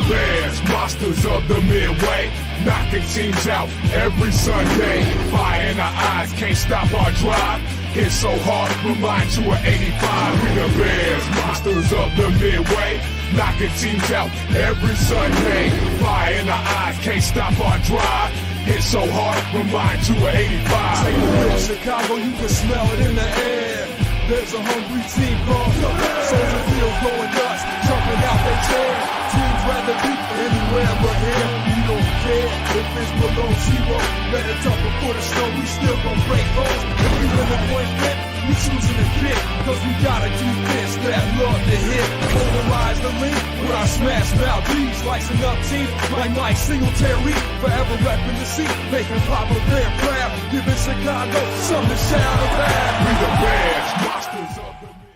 Bears, monsters of the midway, knocking teams out every Sunday. Fire in our eyes, can't stop our drive. Hit so hard, remind you of 85. We the Bears, monsters of the midway, knocking teams out every Sunday. Fire in our eyes, can't stop our drive. Hit so hard, remind you of 85. Take a look at Chicago, you can smell it in the air. There's a hungry team called the Soldier Field going nuts, jumping out their chair. Teams rather be anywhere but here. We don't care if it's below zero. Better tougher for the snow, we still gon' break holes. If you in the point fit, we choosing to kick. Cause we got a defense that love to hit. Polarize the link with our smash mouth beats. Slicing up teams like Mike Singletary. Forever repping the seat, making Papa Bear proud. Giving Chicago something to shout about. We the Bears, monsters of the midway.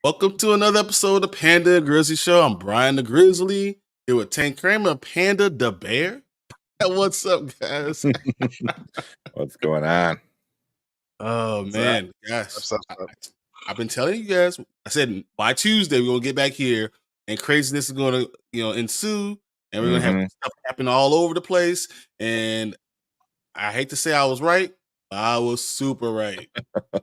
Welcome to another episode of Panda and Grizzly Show. I'm Brian the Grizzly, here with Tank Kramer, Panda the Bear. What's up, guys? What's going on? Oh, man. Guys, I've been telling you guys, I said by Tuesday, we're going to get back here and craziness is going to ensue, and we're going to have stuff happen all over the place. And I hate to say I was right, but I was super right.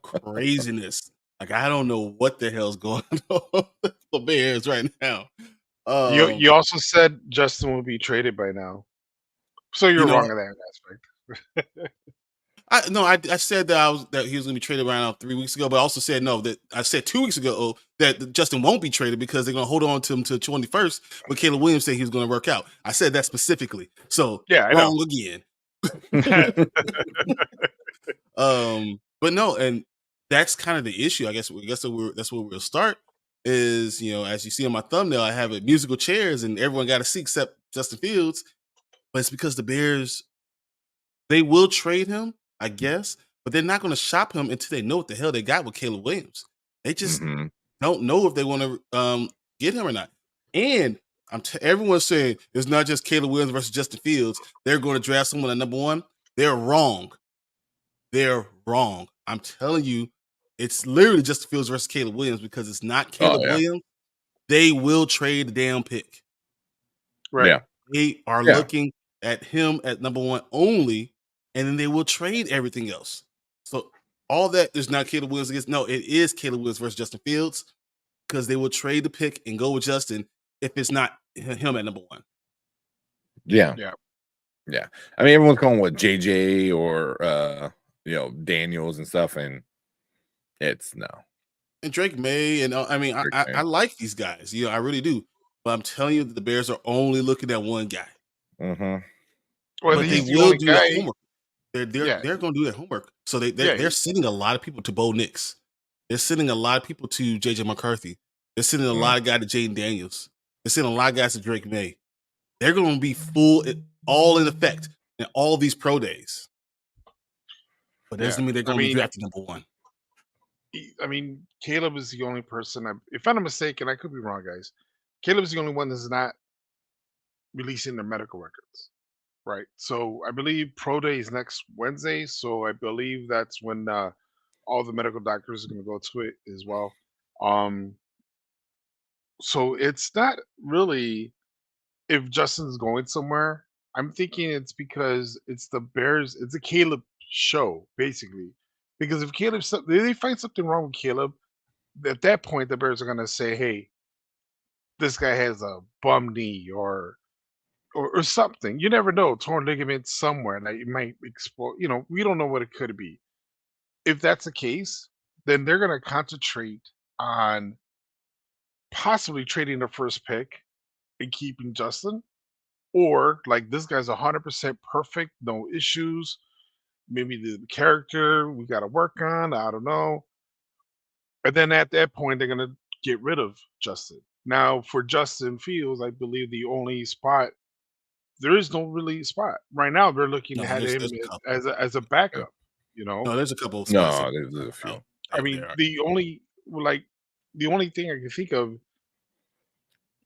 Craziness. Like, I don't know what the hell's going on with the Bears right now. You also said Justin will be traded by now. So you're wrong in that aspect. I said that he was going to be traded around 3 weeks ago, but I also said that I said 2 weeks ago that Justin won't be traded because they're going to hold on to him to the 21st, but Caleb Williams said he was going to work out. I said that specifically. So wrong again. But no, and that's kind of the issue. I guess that's where we'll start is, as you see on my thumbnail, I have musical chairs and everyone got a seat except Justin Fields. But it's because the Bears, they will trade him, I guess, but they're not going to shop him until they know what the hell they got with Caleb Williams. They just don't know if they want to get him or not. And everyone's saying it's not just Caleb Williams versus Justin Fields. They're going to draft someone at number one. They're wrong. They're wrong. I'm telling you, it's literally Justin Fields versus Caleb Williams because it's not Caleb Williams. They will trade the damn pick. Right. Yeah. They are looking at him at number one only, and then they will trade everything else. So all that is not Caleb Williams against. No, it is Caleb Williams versus Justin Fields because they will trade the pick and go with Justin if it's not him at number one. Yeah. I mean, everyone's going with JJ or Daniels and stuff, and it's no. And Drake May, and I like these guys. I really do. But I'm telling you that the Bears are only looking at one guy. Well, but they will do their homework. They're going to do their homework. So they're sending a lot of people to Bo Nix. They're sending a lot of people to JJ McCarthy. They're sending a lot of guys to Jaden Daniels. They're sending a lot of guys to Drake May. They're going to be all in effect in all these pro days. But that doesn't mean they're going to be drafted number one. I mean, Caleb is the only person. If I'm not mistaken, I could be wrong, guys. Caleb is the only one that's not releasing their medical records, right? So I believe Pro Day is next Wednesday. So I believe that's when all the medical doctors are going to go to it as well. So it's not really if Justin's going somewhere. I'm thinking it's because it's the Bears. It's a Caleb show, basically. Because if they find something wrong with Caleb, at that point the Bears are going to say, "Hey, this guy has a bum knee or something." You never know, torn ligament somewhere that you might explode. We don't know what it could be. If that's the case, then they're going to concentrate on possibly trading the first pick and keeping Justin, or like this guy's 100% perfect, no issues. Maybe the character we got to work on. I don't know. And then at that point, they're going to get rid of Justin. Now, for Justin Fields, I believe the only spot, there is no really spot. Right now, they're looking at him as a backup, No, there's a couple of spots. No, there's a few. I mean, the only thing I can think of,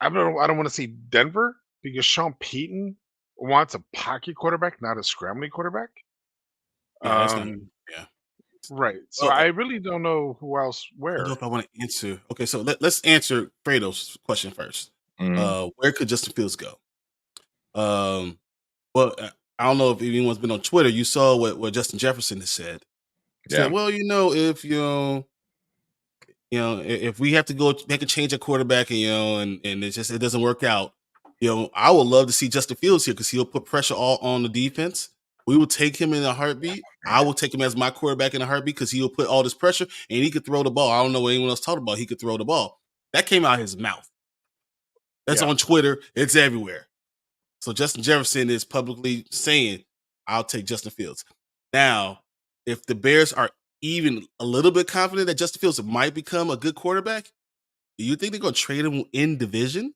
I don't want to say Denver, because Sean Payton wants a pocket quarterback, not a scrambling quarterback. Right. So Oh, I really don't know who else I don't know where. if I want to answer. Okay, so let's answer Fredo's question first. Mhm. Where could Justin Fields go? Well, I don't know if anyone's been on Twitter. You saw what Justin Jefferson has said. He Yeah. said, "Well, if if we have to go make a change at quarterback, and it doesn't work out, I would love to see Justin Fields here because he'll put pressure all on the defense. We will take him in a heartbeat. I will take him as my quarterback in a heartbeat because he'll put all this pressure and he could throw the ball. I don't know what anyone else talked about. He could throw the ball. That came out of his mouth. That's Yeah. on Twitter. It's everywhere. So Justin Jefferson is publicly saying, I'll take Justin Fields. Now, if the Bears are even a little bit confident that Justin Fields might become a good quarterback, do you think they're going to trade him in division?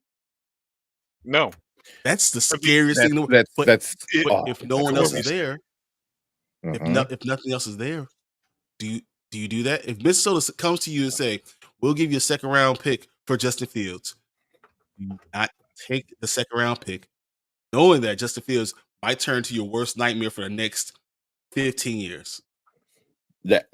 No. That's the I mean, scariest thing. That's But if no that's one else horrible. is there, Mhm. if nothing else is there, do you do that? If Minnesota comes to you and say, we'll give you a second round pick for Justin Fields, you not take the second round pick, knowing that Justin Fields might turn to your worst nightmare for the next 15 years. That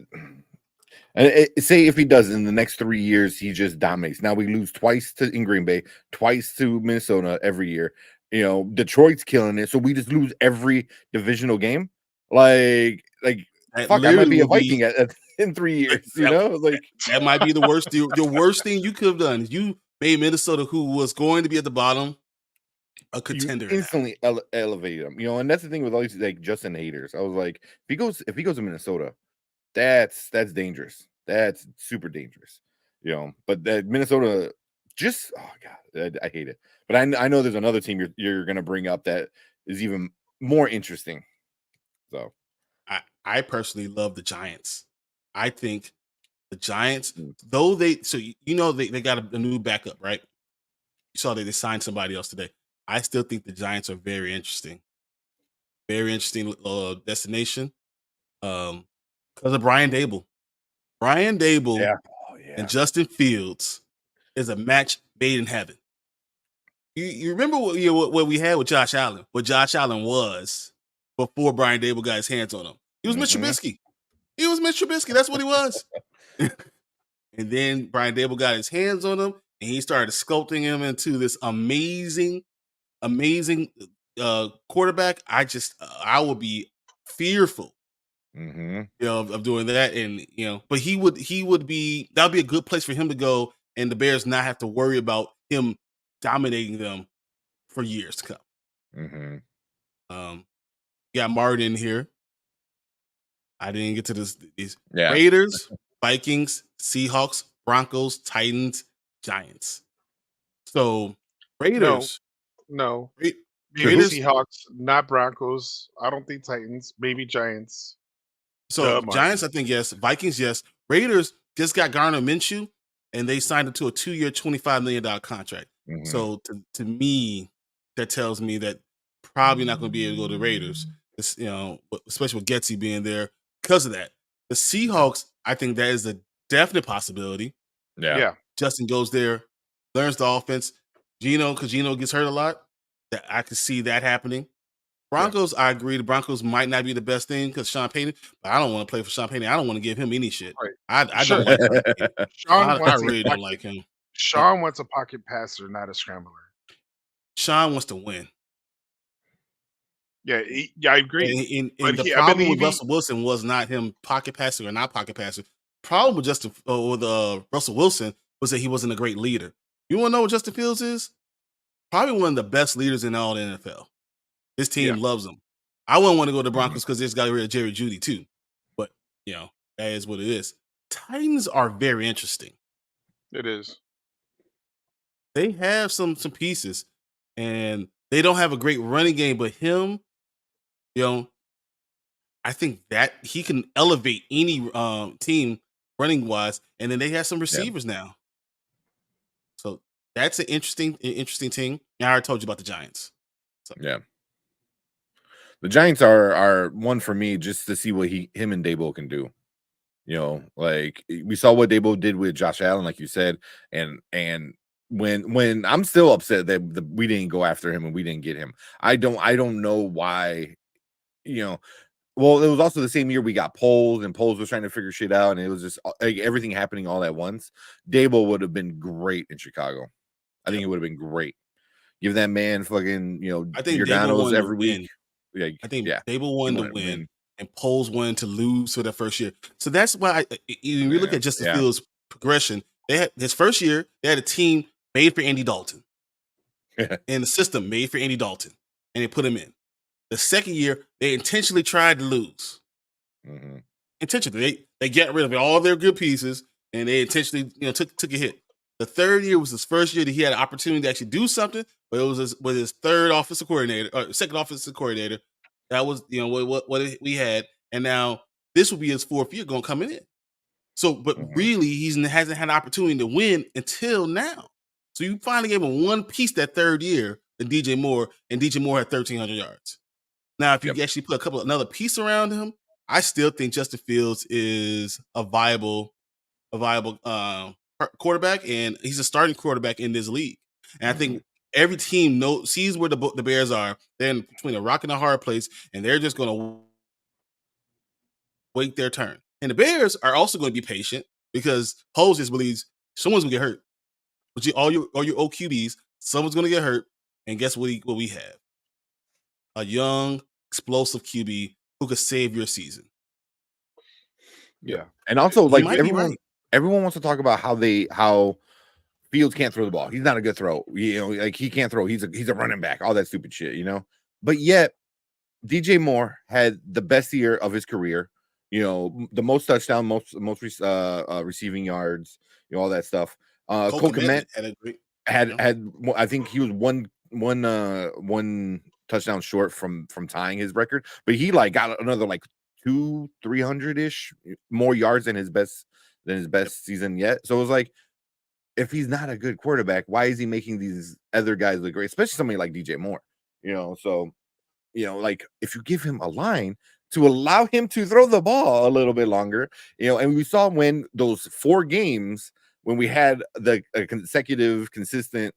say if he does in the next 3 years, he just dominates. Now we lose twice in Green Bay, twice to Minnesota every year. Detroit's killing it, so we just lose every divisional game. Like That fuck, I might be literally a will be Viking in 3 years. that might be the worst. Your worst thing you could have done. You made Minnesota, who was going to be at the bottom, a you contender. instantly elevate him. And that's the thing with all these like Justin haters. I was like, if he goes to Minnesota, that's dangerous. That's super dangerous. But that Minnesota just god, I hate it. But I know there's another team you're gonna bring up that is even more interesting. So I personally love the Giants. I think the Giants, Mm. though they got a new backup, right? You saw that they signed somebody else today. I still think the Giants are very interesting. Very interesting destination. Because of Brian Dable. Brian Dable yeah, and Justin Fields is a match made in heaven. You remember what we had with Josh Allen? What Josh Allen was before Brian Dable got his hands on him. He was Mitch Trubisky. He was Mitch Trubisky. That's what he was. And then Brian Dable got his hands on him, and he started sculpting him into this amazing quarterback. I would be fearful, of doing that. And but he would be that would be a good place for him to go, and the Bears not have to worry about him dominating them for years to come. You got Martin here. I didn't get to these Raiders, Vikings, Seahawks, Broncos, Titans, Giants. So Raiders. No. Raiders, Seahawks, not Broncos. I don't think Titans. Maybe Giants. So Giants, I think yes. Vikings, yes. Raiders just got Gardner Minshew, and they signed him to a 2-year, $25 million contract. So to me, that tells me that probably not going to be able to go to the Raiders. It's, especially with Getsy being there because of that. The Seahawks, I think that is a definite possibility. Yeah. Justin goes there, learns the offense. Because Geno gets hurt a lot. That I could see that happening. Broncos, I agree. The Broncos might not be the best thing because Sean Payton, but I don't want to play for Sean Payton. I don't want to give him any shit. Right. I don't like Sean. I really don't like him. Sean wants a pocket passer, not a scrambler. Sean wants to win. Yeah, I agree. And the problem with Russell Wilson was not him pocket passing or not pocket passing. Problem with Russell Wilson was that he wasn't a great leader. You want to know what Justin Fields is? Probably one of the best leaders in all the NFL. This team loves him. I wouldn't want to go to the Broncos because they just got rid of Jerry Jeudy too. But, that is what it is. Titans are very interesting. It is. They have some pieces, and they don't have a great running game, but him, I think that he can elevate any team running wise, and then they have some receivers now. So that's an interesting team. I already told you about the Giants. So. Yeah. The Giants are one for me just to see what him and Dable can do. Like we saw what Dable did with Josh Allen, like you said, and when I'm still upset that we didn't go after him and we didn't get him. I don't know why. Well, it was also the same year we got Poles, and Poles was trying to figure shit out, and it was just like everything happening all at once. Dable would have been great in Chicago. I think it would have been great. Give that man fucking, I think Dable Giordano's won every to week. win. Like, I think yeah, Dable won to win, and Poles won to lose for the first year. So that's why when we look at Justin Fields' progression, they had his first year, they had a team made for Andy Dalton. And the system made for Andy Dalton, and they put him in. The second year, they intentionally tried to lose. Intentionally, they got rid of all their good pieces, and they intentionally, took a hit. The third year was his first year that he had an opportunity to actually do something, but it was with his third offensive coordinator, or second offensive coordinator. That was, what we had, and now this will be his fourth year going coming in. So, but really, he hasn't had an opportunity to win until now. So you finally gave him one piece that third year, and DJ Moore had 1,300 yards. Now, if you actually put another piece around him, I still think Justin Fields is a viable quarterback, and he's a starting quarterback in this league. And I think every team sees where the Bears are. They're in between a rock and a hard place, and they're just going to wait their turn. And the Bears are also going to be patient because Poles just believes someone's going to get hurt. But all your OQBs, someone's going to get hurt, and guess what we have? A young, explosive QB who could save your season. Yeah. And also, like, everyone wants to talk about how Fields can't throw the ball. He's not a good throw. Like, he can't throw. He's a running back. All that stupid shit, But yet, DJ Moore had the best year of his career. The most touchdown, most receiving yards, all that stuff. Cole Kmet had I think he was one touchdown short from tying his record, but he got another 200-300-ish more yards than his best season yet. So it was like, if he's not a good quarterback, why is he making these other guys look great, especially somebody like DJ Moore? So if you give him a line to allow him to throw the ball a little bit longer, and we saw when those 4 games when we had the consecutive consistent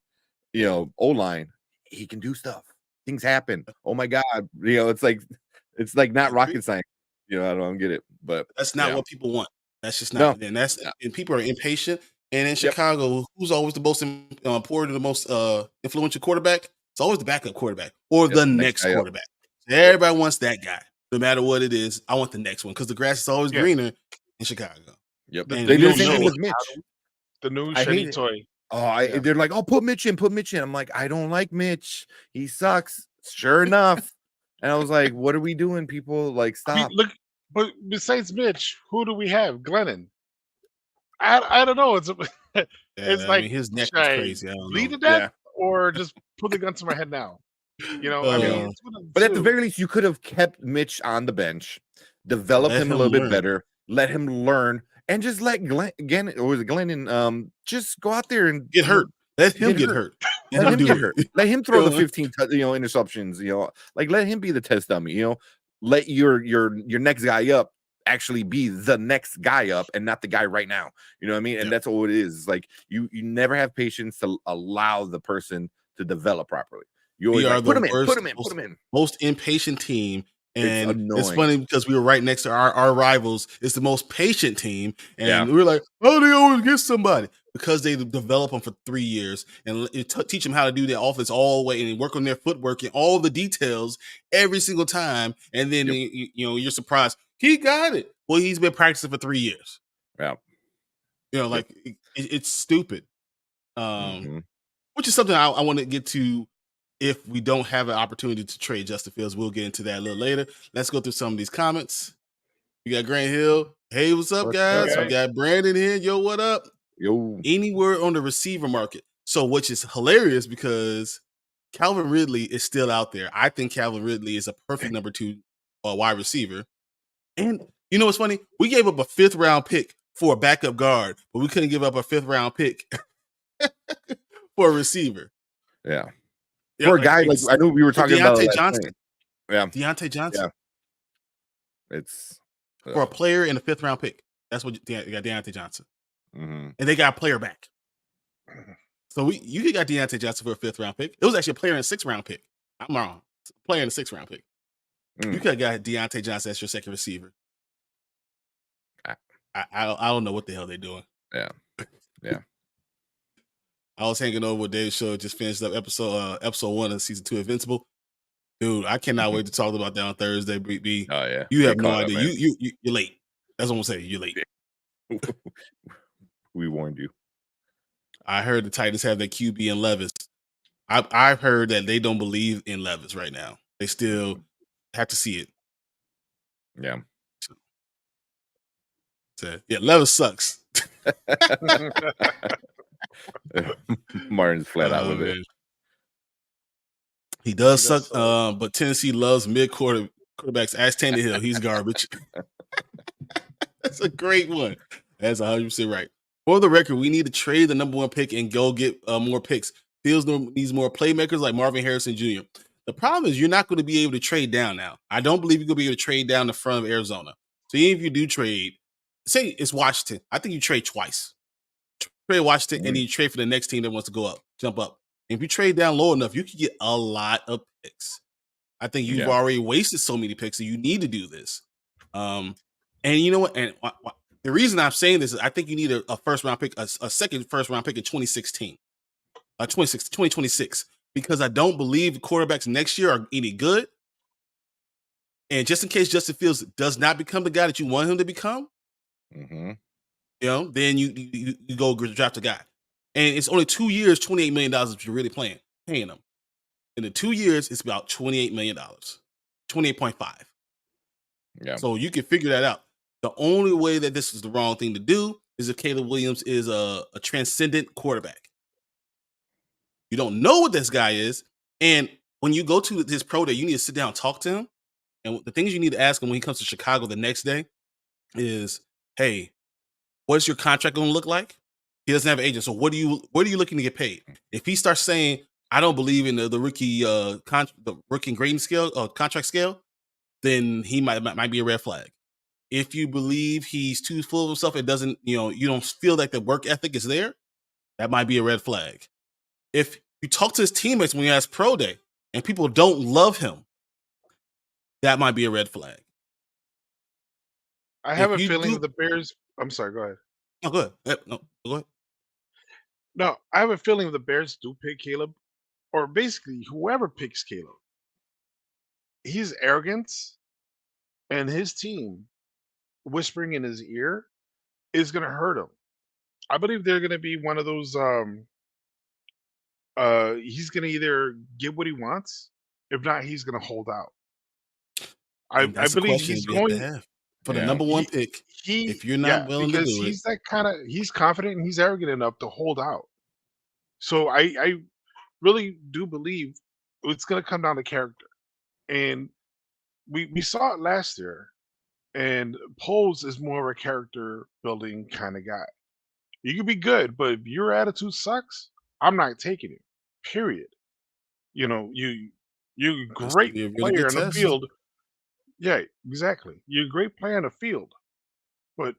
O-line, he can do stuff. Things happen. Oh my God. It's like not rocket science. I don't get it, but that's not what people want. That's just not. And and people are impatient. And in Chicago, who's always the most important, the most influential quarterback? It's always the backup quarterback or the next quarterback. Everybody wants that guy. No matter what it is, I want the next one because the grass is always greener in Chicago. Yep. And they do the same thing with Mitch. The new shiny toy. They're like, oh, put Mitch in. I'm like, I don't like Mitch. He sucks. Sure enough. And I was like, what are we doing, people? Like, stop. I mean, look, but besides Mitch, who do we have? Glennon. I don't know. It's like, his neck is crazy. I don't bleed know. to death or just put the gun to my head now. I mean, but at the very least, you could have kept Mitch on the bench, developed him a little bit better, let him learn, and just let Glennon just go out there and get hurt. Let him get hurt. Let him get hurt. Let him throw the 15 interceptions. Like, let him be the test dummy. Let your next guy up actually be the next guy up and not the guy right now. You know what I mean? And that's all it is. Like, you never have patience to allow the person to develop properly. You always put him in. Most impatient team. And it's funny because we were right next to our rivals. It's the most patient team. And we were like, oh, they always get somebody. Because they develop them for 3 years and teach them how to do their offense all the way and work on their footwork and all the details every single time. And then, you're surprised. He got it. Well, he's been practicing for 3 years. Yeah. It's stupid. Which is something I want to get to. If we don't have an opportunity to trade Justin Fields, we'll get into that a little later. Let's go through some of these comments. We got Grant Hill. Hey, what's up, guys? We got Brandon here. Yo, what up? Yo. Any word on the receiver market? So, which is hilarious because Calvin Ridley is still out there. I think Calvin Ridley is a perfect number 2 wide receiver. And you know what's funny? We gave up a 5th round pick for a backup guard, but we couldn't give up a 5th round pick for a receiver. Yeah. For a guy like I knew we were talking about Deontay Johnson. Deontay Johnson. Yeah. It's for a player in a 5th round pick. That's what you got, Deontay Johnson. And they got a player back. So you got Deontay Johnson for a 5th round pick. It was actually a player in a 6th round pick. I'm wrong. It's a player in a 6th round pick. You could have got Deontay Johnson as your second receiver. I don't know what the hell they're doing. Yeah. I was hanging over with David Show, just finished up episode 1 of season 2 Invincible. Dude, I cannot wait to talk about that on Thursday, B. Oh yeah. You have Get no caught up, idea. man. You're late. That's what I'm saying. You're late. We warned you. I heard the Titans have their QB in Levis. I've heard that they don't believe in Levis right now. They still have to see it. Yeah. So, yeah, Levis sucks. Martin's flat out with it. He does suck, but Tennessee loves quarterbacks. Ask Tannehill, he's garbage. That's a great one. That's 100% right. For the record, we need to trade the number 1 pick and go get more picks. Fields needs more playmakers like Marvin Harrison Jr. The problem is you're not going to be able to trade down now. I don't believe you're going to be able to trade down the front of Arizona. So even if you do trade, say it's Washington, I think you trade twice. Trade Washington and then you trade for the next team that wants to go up, jump up. And if you trade down low enough, you can get a lot of picks. I think you've already wasted so many picks that you need to do this. And you know what? And the reason I'm saying this is I think you need a first round pick, a second first round pick in 2026, because I don't believe the quarterbacks next year are any good. And just in case Justin Fields does not become the guy that you want him to become, then you go draft a guy. And it's only 2 years, $28 million if you're really paying them. In the 2 years, it's about $28 million, 28.5. Yeah. So you can figure that out. The only way that this is the wrong thing to do is if Caleb Williams is a transcendent quarterback. You don't know what this guy is. And when you go to his pro day, you need to sit down and talk to him. And the things you need to ask him when he comes to Chicago the next day is, hey, what's your contract going to look like? He doesn't have an agent. So what are you looking to get paid? If he starts saying, I don't believe in the rookie the rookie grading scale contract scale, then he might be a red flag. If you believe he's too full of himself and doesn't, you don't feel like the work ethic is there, that might be a red flag. If you talk to his teammates when he has pro day and people don't love him, that might be a red flag. I have a feeling the Bears. I'm sorry, go ahead. No, go ahead. No, go ahead. No, I have a feeling the Bears do pick Caleb, or basically whoever picks Caleb. His arrogance and his team whispering in his ear is going to hurt him. I believe they're going to be one of those. He's going to either get what he wants, if not, he's going to hold out. I believe he's going for the number 1 pick. If you're not willing to do it, he's confident and he's arrogant enough to hold out. So I really do believe it's going to come down to character, and we saw it last year. And Poles is more of a character building kind of guy. You can be good, but if your attitude sucks, I'm not taking it. Period. You're a great player in the field. Yeah, exactly. You're a great player in the field, but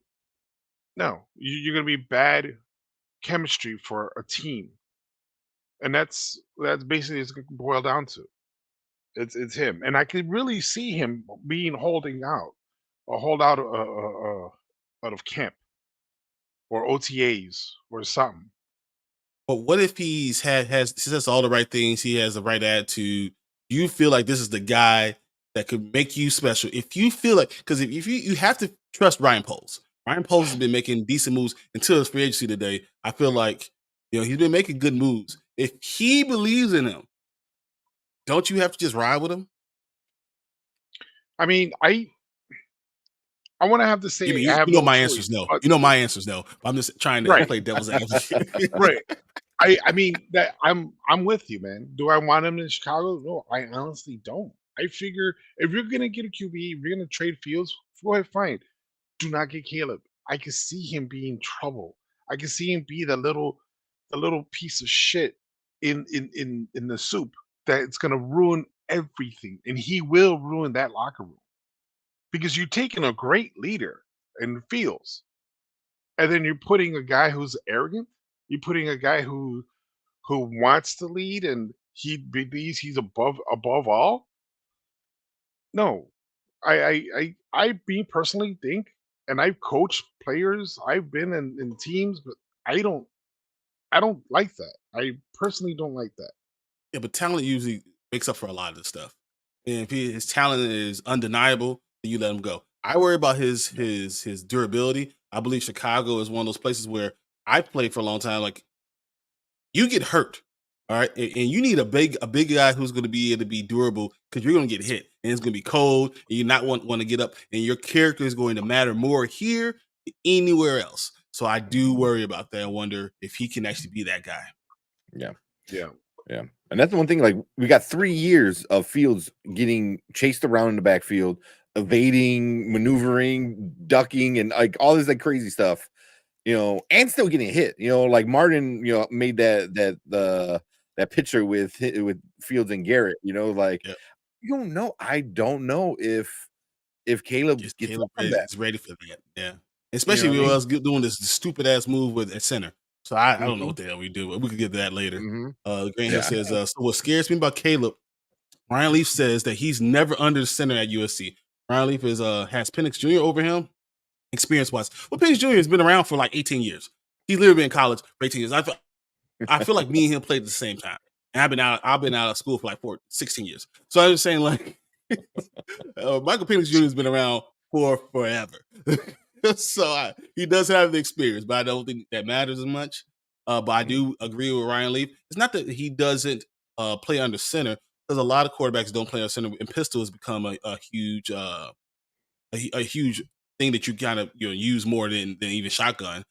no, you're going to be bad chemistry for a team, and that's basically it's going to boil down to. It's him, and I could really see him holding out out of camp or OTAs or something. But what if he says all the right things? He has the right attitude. You feel like this is the guy that could make you special. If you feel like, because if you have to trust Ryan Poles. Ryan Poles has been making decent moves until his free agency today. I feel like he's been making good moves. If he believes in him, don't you have to just ride with him? I mean, I want to have to say, my answer is no. My answer is no. I'm just trying to play devil's advocate. Right. I mean that I'm with you, man. Do I want him in Chicago? No, I honestly don't. I figure if you're gonna get a QB, if you're gonna trade Fields, go ahead, fine. Do not get Caleb. I can see him be in trouble. I can see him be the little piece of shit in the soup that it's gonna ruin everything, and he will ruin that locker room because you're taking a great leader in Fields, and then you're putting a guy who's arrogant. You're putting a guy who wants to lead and he believes he's above all. No, me personally think, and I've coached players, I've been in teams, but I don't like that. I personally don't like that. Yeah, but talent usually makes up for a lot of this stuff. And if his talent is undeniable, then you let him go. I worry about his durability. I believe Chicago is one of those places where I played for a long time. Like, you get hurt, all right, and you need a big guy who's going to be able to be durable, because you're going to get hit and it's going to be cold and you not want to get up, and your character is going to matter more here than anywhere else. So I do worry about that. I wonder if he can actually be that guy. Yeah. Yeah. Yeah. And that's the one thing, like, we got 3 years of Fields getting chased around in the backfield, evading, maneuvering, ducking, and like all this like crazy stuff, and still getting hit. Like Martin, made that picture with Fields and Garrett, like, Yeah. you don't know. I don't know if Caleb gets up from that. is ready for that. Yeah. Especially with us doing this stupid ass move at center. So I don't know what the hell we do. We could get to that later. Grant here says, so what scares me about Caleb, Ryan Leaf says that he's never under the center at USC. Ryan Leaf has Penix Jr. over him, experience-wise. Well, Penix Jr. has been around for like 18 years. He's literally been in college for 18 years. I feel like me and him played at the same time. And I've been out of school for like 16 years. So I'm just saying, like, Michael Penix Jr. has been around for forever. So he does have the experience, but I don't think that matters as much. But I do agree with Ryan Leaf. It's not that he doesn't play under center, because a lot of quarterbacks don't play under center, and pistol has become a huge huge thing that you kind of use more than even shotgun.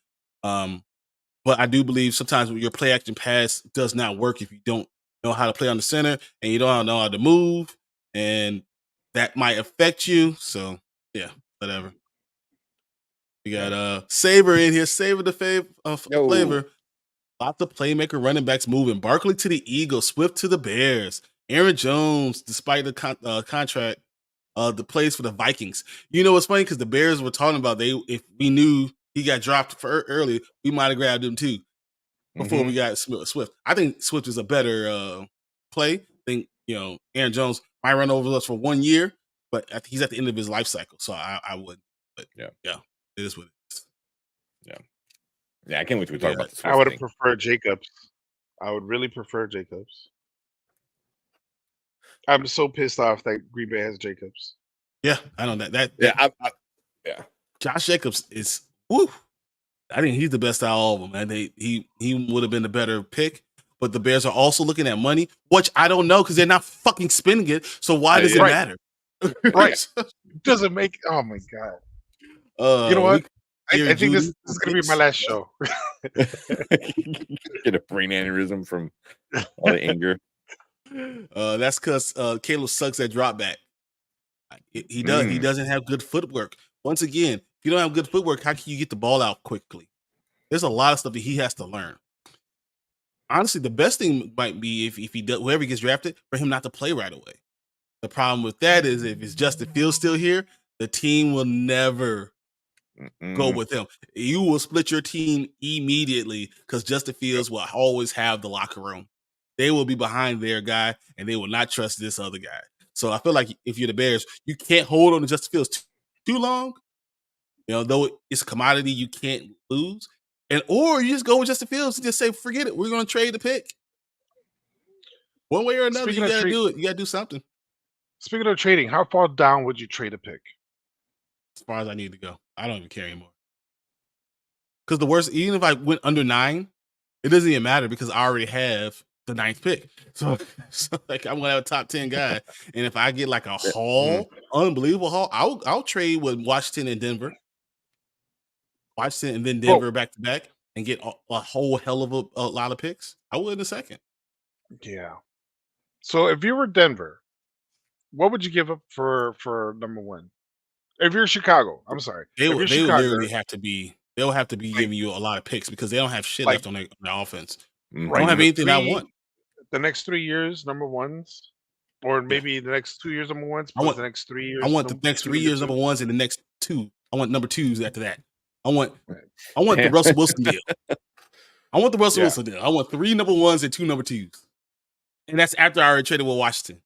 But I do believe sometimes your play action pass does not work if you don't know how to play on the center and you don't know how to move, and that might affect you. So yeah, whatever. We got Saber in here. Saber the flavor. Lots of playmaker running backs moving. Barkley to the Eagles. Swift to the Bears. Aaron Jones, despite the contract, the plays for the Vikings. What's funny, because the Bears were talking about if we knew he got dropped for early, we might have grabbed him too before we got Swift. I think Swift is a better play. I think Aaron Jones might run over us for 1 year, but I think he's at the end of his life cycle, so I would. But yeah, it is what it is. Yeah, I can't wait to talk about this. I would have preferred Jacobs. I would really prefer Jacobs. I'm so pissed off that Green Bay has Jacobs. Yeah, I know that. Yeah. Josh Jacobs is woo. I think he's the best out of all of them, man. He would have been the better pick, but the Bears are also looking at money, which I don't know, because they're not fucking spending it. So why does it matter? Right. It doesn't make. Oh my god. You know what? I think this is going to be my last show. Get a brain aneurysm from all the anger. That's because Caleb sucks at drop back. He does. He doesn't have good footwork. Once again, if you don't have good footwork, how can you get the ball out quickly? There's a lot of stuff that he has to learn. Honestly, the best thing might be if he does, whoever gets drafted, for him not to play right away. The problem with that is if it's Justin Fields still here, the team will never go with him. You will split your team immediately, because Justin Fields will always have the locker room. They will be behind their guy, and they will not trust this other guy. So I feel like if you're the Bears, you can't hold on to Justin Fields too long. Though it's a commodity, you can't lose. Or you just go with Justin Fields and just say, forget it. We're going to trade the pick. One way or another, you got to do it. You got to do something. Speaking of trading, how far down would you trade a pick? As far as I need to go. I don't even care anymore. Because the worst, even if I went under 9, it doesn't even matter, because I already have the 9th pick. So like, I'm gonna have a top 10 guy, and if I get like a haul, unbelievable haul, I'll trade with Washington and Denver, and then Denver back to back, and get a whole hell of a lot of picks. I would in a second. Yeah. So if you were Denver, what would you give up for number 1? If you're Chicago, I'm sorry. They would literally have to be. They'll have to be giving you a lot of picks, because they don't have shit left on their offense. I don't have anything I want. The next 3 years, number 1s, or maybe the next 2 years, number 1s. The next 3 years. I want the next 3 years number 1s, and the next 2. I want number 2s after that. I want the Russell Wilson deal. I want the Russell Wilson deal. I want 3 number 1s and 2 number 2s, and that's after I already traded with Washington.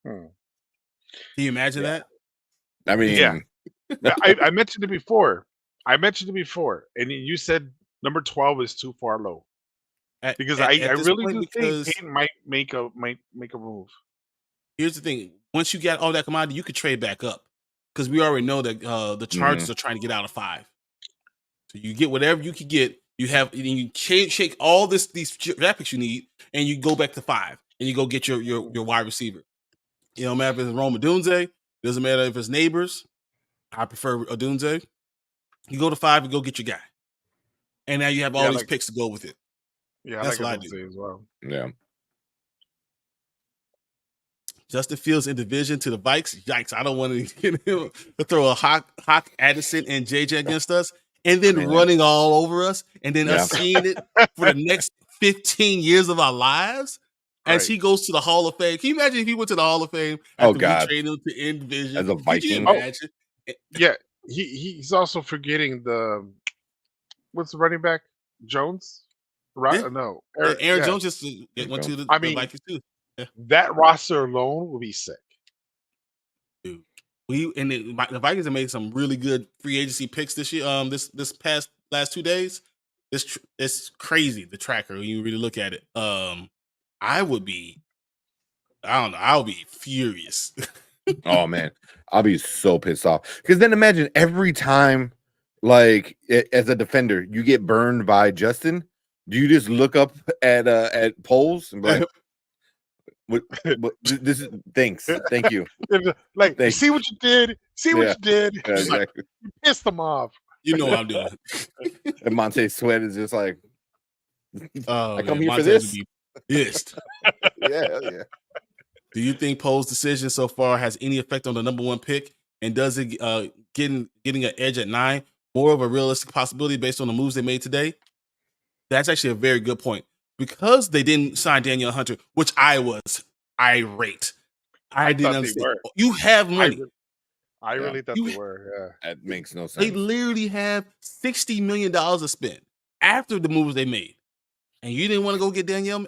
Can you imagine that? I mean, Yeah. I mentioned it before. And you said number 12 is too far low. Because I At this really point, do think because Payton might make a move. here's the thing: once you get all that commodity, you could trade back up because we already know that the Chargers are trying to get out of 5. So you get whatever you can get. You shake all these draft picks you need, and you go back to 5, and you go get your wide receiver. You know, matter if it's Rome Odunze, doesn't matter if it's neighbors. I prefer Odunze. You go to 5 and go get your guy, and now you have all these picks to go with it. Yeah, That's I what I like do as well. Yeah. Justin Fields in division to the Vikes. Yikes! I don't want to get him to throw a Hawk Addison and JJ against us, and then running all over us, and then us seeing it for the next 15 years of our lives as he goes to the Hall of Fame. Can you imagine if he went to the Hall of Fame after we traded him to end division as a Viking? Could you imagine? Yeah, he's also forgetting what's the running back? Jones? Right? Yeah. No, Aaron Jones just went to the Vikings too. Yeah. That roster alone will be sick. Dude, the Vikings have made some really good free agency picks this year. This last 2 days, it's crazy. The tracker when you really look at it. I would be furious. Oh man, I'll be so pissed off because then imagine every time, like as a defender, you get burned by Justin. Do you just look up at polls and be like, what this is thanks, thank you. Like, see what you did. See what you did. Yeah, exactly. You pissed them off. You know what I'm doing. And Montez Sweat is just like, I come here Montez for this. Would be pissed. Yeah. Do you think Poe's decision so far has any effect on the number 1 pick? And does it getting an edge at 9 more of a realistic possibility based on the moves they made today? That's actually a very good point. Because they didn't sign Daniel Hunter, which I was irate. I didn't understand. You have money. I really thought they were. Yeah. That makes no sense. They literally have $60 million to spend after the moves they made. And you didn't want to go get Daniel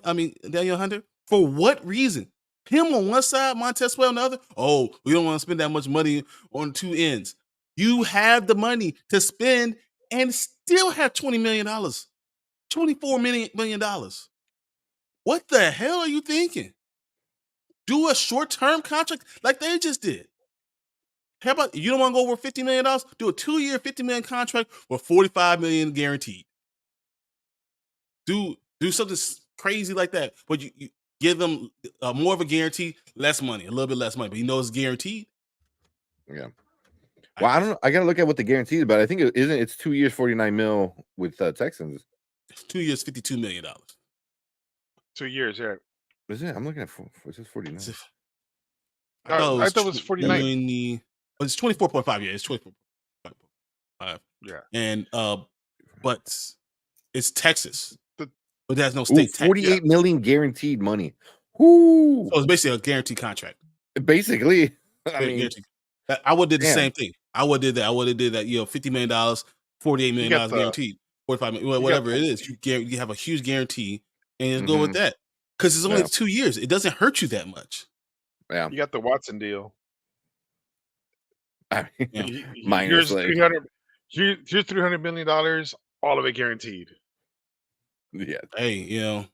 Hunter? For what reason? Him on one side, Montez Sweat on the other? Oh, we don't want to spend that much money on 2 ends. You have the money to spend and still have $20 million. $24 million. What the hell are you thinking? Do a short-term contract like they just did. How about you don't want to go over $50 million? Do a 2-year, $50 million contract with $45 million guaranteed. Do something crazy like that, but you give them more of a guarantee, less money, a little bit less money, but you know it's guaranteed. Yeah. Well, I don't know. I gotta look at what the guarantee is, but I think it's 2 years, $49 million with Texans. 2 years, $52 million. 2 years, yeah. Is it? I'm looking at it says 49. I thought it was 49. It's 24.5. Yeah, it's 24.5. Yeah. And but it's Texas. But there's no state tax. $48 million guaranteed money. Whoo! So it's basically a guaranteed contract. Basically. I mean, I would have did the same thing. I would have did that. $50 million, $48 million guaranteed, $45 million, whatever it is. You have a huge guarantee, and just go with that because it's only 2 years. It doesn't hurt you that much. Yeah, you got the Watson deal. I mean, here's $300 million, all of it guaranteed. Yeah. Hey,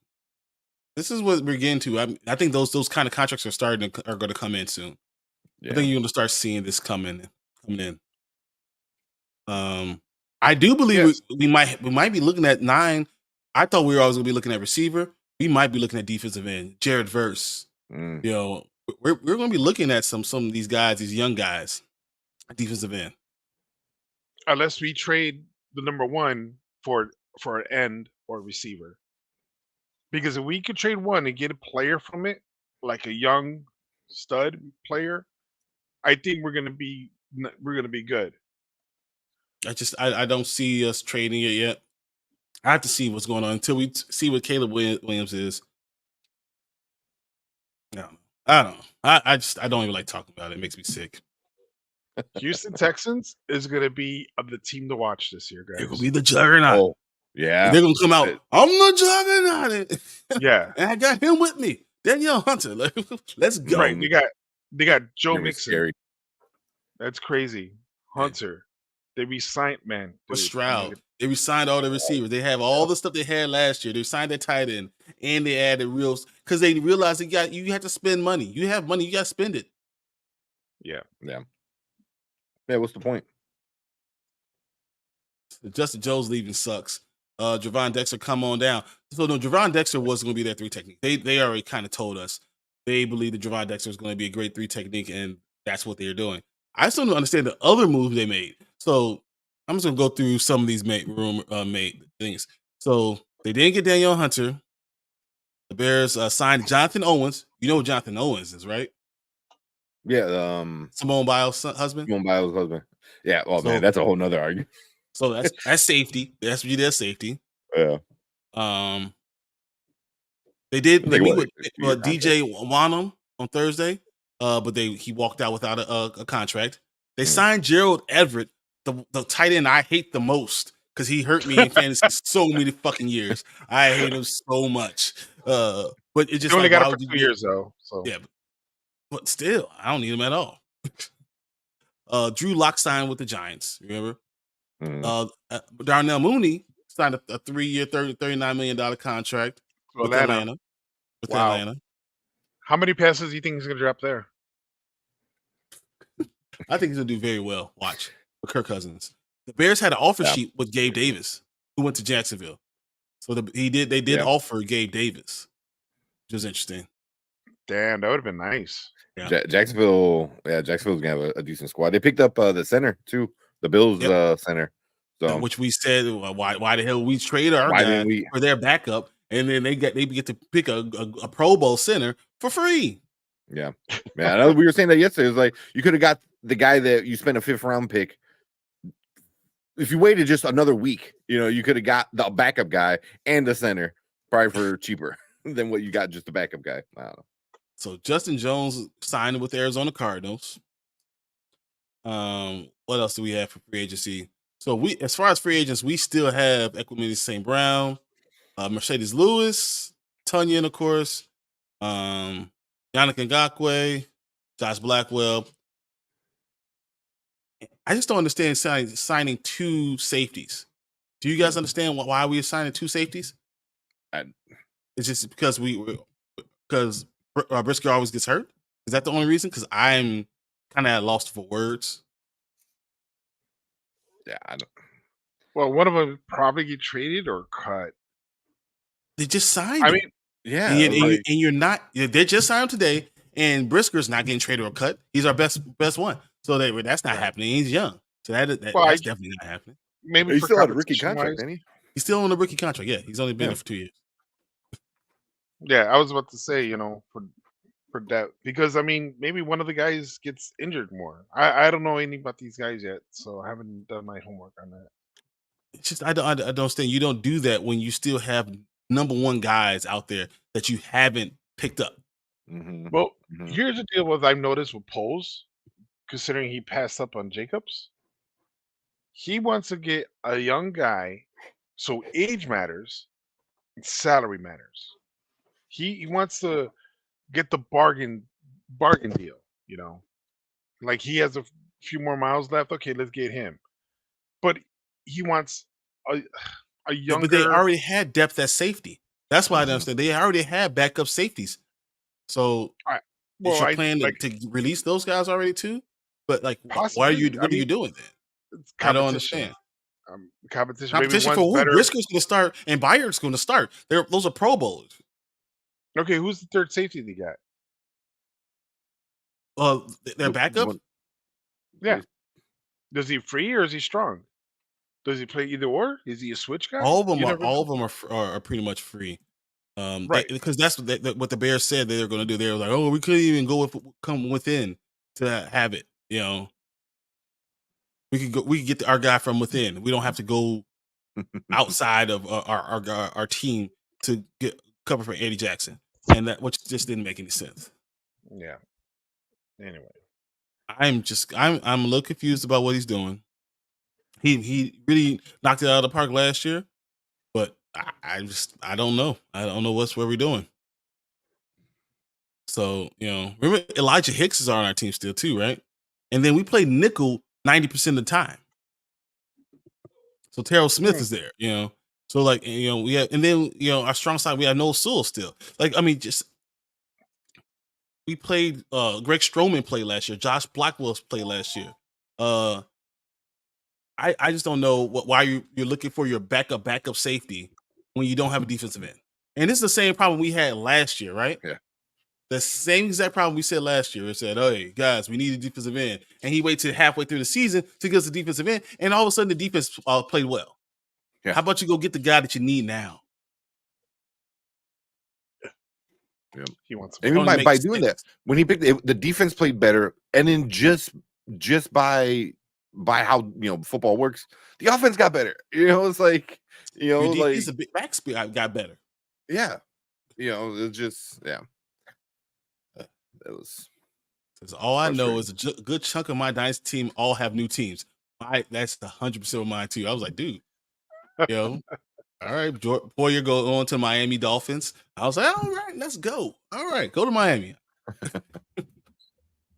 this is what we're getting to. I think those kind of contracts are going to come in soon. Yeah. I think you're going to start seeing this coming in. I do believe we might be looking at 9. I thought we were always going to be looking at receiver. We might be looking at defensive end. Jared Verse. We're going to be looking at some of these guys, these young guys, defensive end. Unless we trade the number 1 for an end or a receiver. Because if we could trade 1 and get a player from it, like a young stud player, I think we're gonna be good. I don't see us trading it yet. I have to see what's going on until we see what Caleb Williams is. No, I don't know. I don't even like talking about it. It makes me sick. Houston Texans is gonna be the team to watch this year, guys. It will be the juggernaut. Oh, yeah, they're gonna come out. I'm the juggernaut. Yeah, and I got him with me, Danielle Hunter. Let's go. Right, They got Joe Gonna be Mixon. scary. That's crazy. Hunter. They re-signed, man. With Dude, Stroud. They re-signed all the receivers. They have all the stuff they had last year. They signed their tight end, and they added because they realized you have to spend money. You have money, you got to spend it. Yeah. What's the point? Justin Jones leaving sucks. Javon Dexter, come on down. So no, Javon Dexter was going to be their 3 technique. They already kind of told us they believe that Javon Dexter is going to be a great 3 technique, and that's what they're doing. I still don't understand the other moves they made. So I'm just going to go through some of these made things. So they didn't get Danielle Hunter. The Bears signed Jonathan Owens. You know who Jonathan Owens is, right? Yeah, Simone Biles' husband. Simone Biles' husband. Yeah. Oh man, that's a whole nother argument. So that's safety. That's what you did, safety. Yeah. They meet with what, DJ Wanham on Thursday, but he walked out without a contract. They signed Gerald Everett, the tight end I hate the most because he hurt me in fantasy so many fucking years. I hate him so much. But it just You only like, got it for 2 years though. So yeah, but still, I don't need him at all. Drew Lock signed with the Giants. Remember? Darnell Mooney signed a 3-year, $39 million contract with Atlanta. Atlanta. How many passes do you think he's gonna drop there? I think he's gonna do very well. Watch with Kirk Cousins. The Bears had an offer sheet with Gabe Davis, who went to Jacksonville. So they did offer Gabe Davis, which was interesting. Damn, that would have been nice. Yeah. Jacksonville's gonna have a decent squad. They picked up the center too, the Bills center. So which we said, why the hell we trade our guy for their backup, and then they get to pick a Pro Bowl center for free. Yeah, man. I know we were saying that yesterday. It was like you could have got the guy that you spent a 5th round pick. If you waited just another week, you could have got the backup guy and the center probably for cheaper than what you got just the backup guy. I don't know. So Justin Jones signed with the Arizona Cardinals. What else do we have for free agency? So as far as free agents, we still have Equanimeous St. Brown, Mercedes Lewis, Tunyon, of course, Yannick Ngakoue, Josh Blackwell. I just don't understand signing 2 safeties. Do you guys understand why we are signing 2 safeties? It's just because Brisker always gets hurt. Is that the only reason? Because I'm kind of lost for words. Yeah, I don't. Well, one of them probably get traded or cut. They just signed. I mean, yeah, and you're not. They just signed him today, and Brisker's not getting traded or cut. He's our best one. So that's not happening. He's young, so that's definitely not happening. Maybe he's still on a rookie contract, isn't he? He's still on a rookie contract. Yeah, he's only been there for 2 years. Yeah, I was about to say, for that, because maybe one of the guys gets injured more. I don't know anything about these guys yet, so I haven't done my homework on that. It's just I don't understand. You don't do that when you still have number 1 guys out there that you haven't picked up. Mm-hmm. Well, here's the deal with I've noticed with Poles, considering he passed up on Jacobs. He wants to get a young guy, so age matters, and salary matters. He wants to get the bargain deal, like he has a few more miles left. Okay, let's get him. But he wants a younger. But they already had depth at safety. That's why I don't understand. They already had backup safeties. So is your plan to release those guys already too? But why are you? What are you doing then? I don't understand. Competition for who? Brisker's going to start and Byard's going to start. Those are Pro Bowlers. Okay, who's the third safety they got? Their backup. Yeah. Does he free or is he strong? Does he play either or? Is he a switch guy? All of them are pretty much free. Right, because that's what the Bears said they were going to do. They were like, "Oh, we couldn't even come within to have it." We could get our guy from within. We don't have to go outside of our team to get cover for Eddie Jackson, and which just didn't make any sense. Yeah. Anyway, I'm a little confused about what he's doing. He really knocked it out of the park last year, but I don't know. I don't know where we're doing. So, remember Elijah Hicks is on our team still too, right? And then we play nickel 90% of the time. So Terrell Smith is there, So like, we have, and then, our strong side, we have Noah Sewell still. Like, I mean, we played, Greg Stroman played last year. Josh Blackwell played last year. I just don't know why you're looking for your backup safety when you don't have a defensive end. And this is the same problem we had last year, right? Yeah. The same exact problem we said last year. We said, hey, guys, we need a defensive end. And he waited halfway through the season to get us a defensive end. And all of a sudden, the defense played well. Yeah. How about you go get the guy that you need now? Yeah. He wants. I mean, by doing that, when he picked the defense played better, and then just by how football works, the offense got better. It's like the big back speed got better. Yeah, it's just It was. Because all I know is a good chunk of my dynasty team all have new teams. That's 100% of mine too. I was like, dude, all right, Boyer go on to Miami Dolphins. I was like, all right, let's go. All right, go to Miami.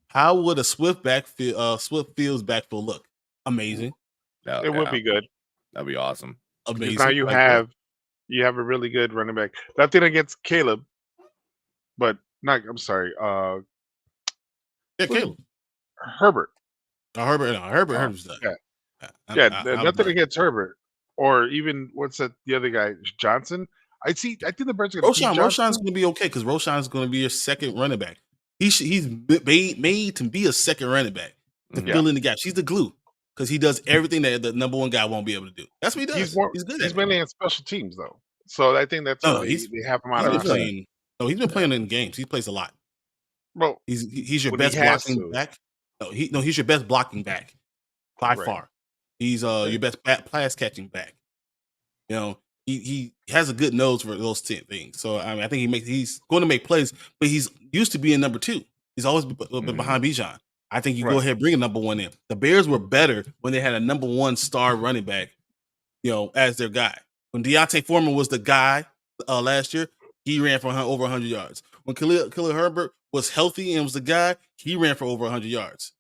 How would a Swift Fields backfield look? Amazing. It would be good. That'd be awesome. Amazing. Because now you have a really good running back. Nothing against Caleb, but not. I'm sorry. Caleb. Herbert. Herbert's done. Nothing against Herbert, or even what's that? The other guy, Johnson. I think the Birds are going to. Roshan's going to be okay because Roshan's going to be your second running back. He's made to be a second running back to fill in the gaps. He's the glue because he does everything that the number one guy won't be able to do. That's what he does. He's good. He's mainly in special teams though, so I think that's why they have him out of playing. No, he's been playing in games. He plays a lot. Well, he's your best blocking back. No, he's your best blocking back by far. He's your best pass catching back. He has a good nose for those things. So I mean, I think he's going to make plays, but he's used to being number 2. He's always been behind Bijan. I think you go ahead and bring a number 1 in. The Bears were better when they had a number 1 star running back, as their guy. When Deontay Foreman was the guy last year, he ran for over 100 yards. When Khalil Herbert was healthy and was the guy, he ran for over 100 yards.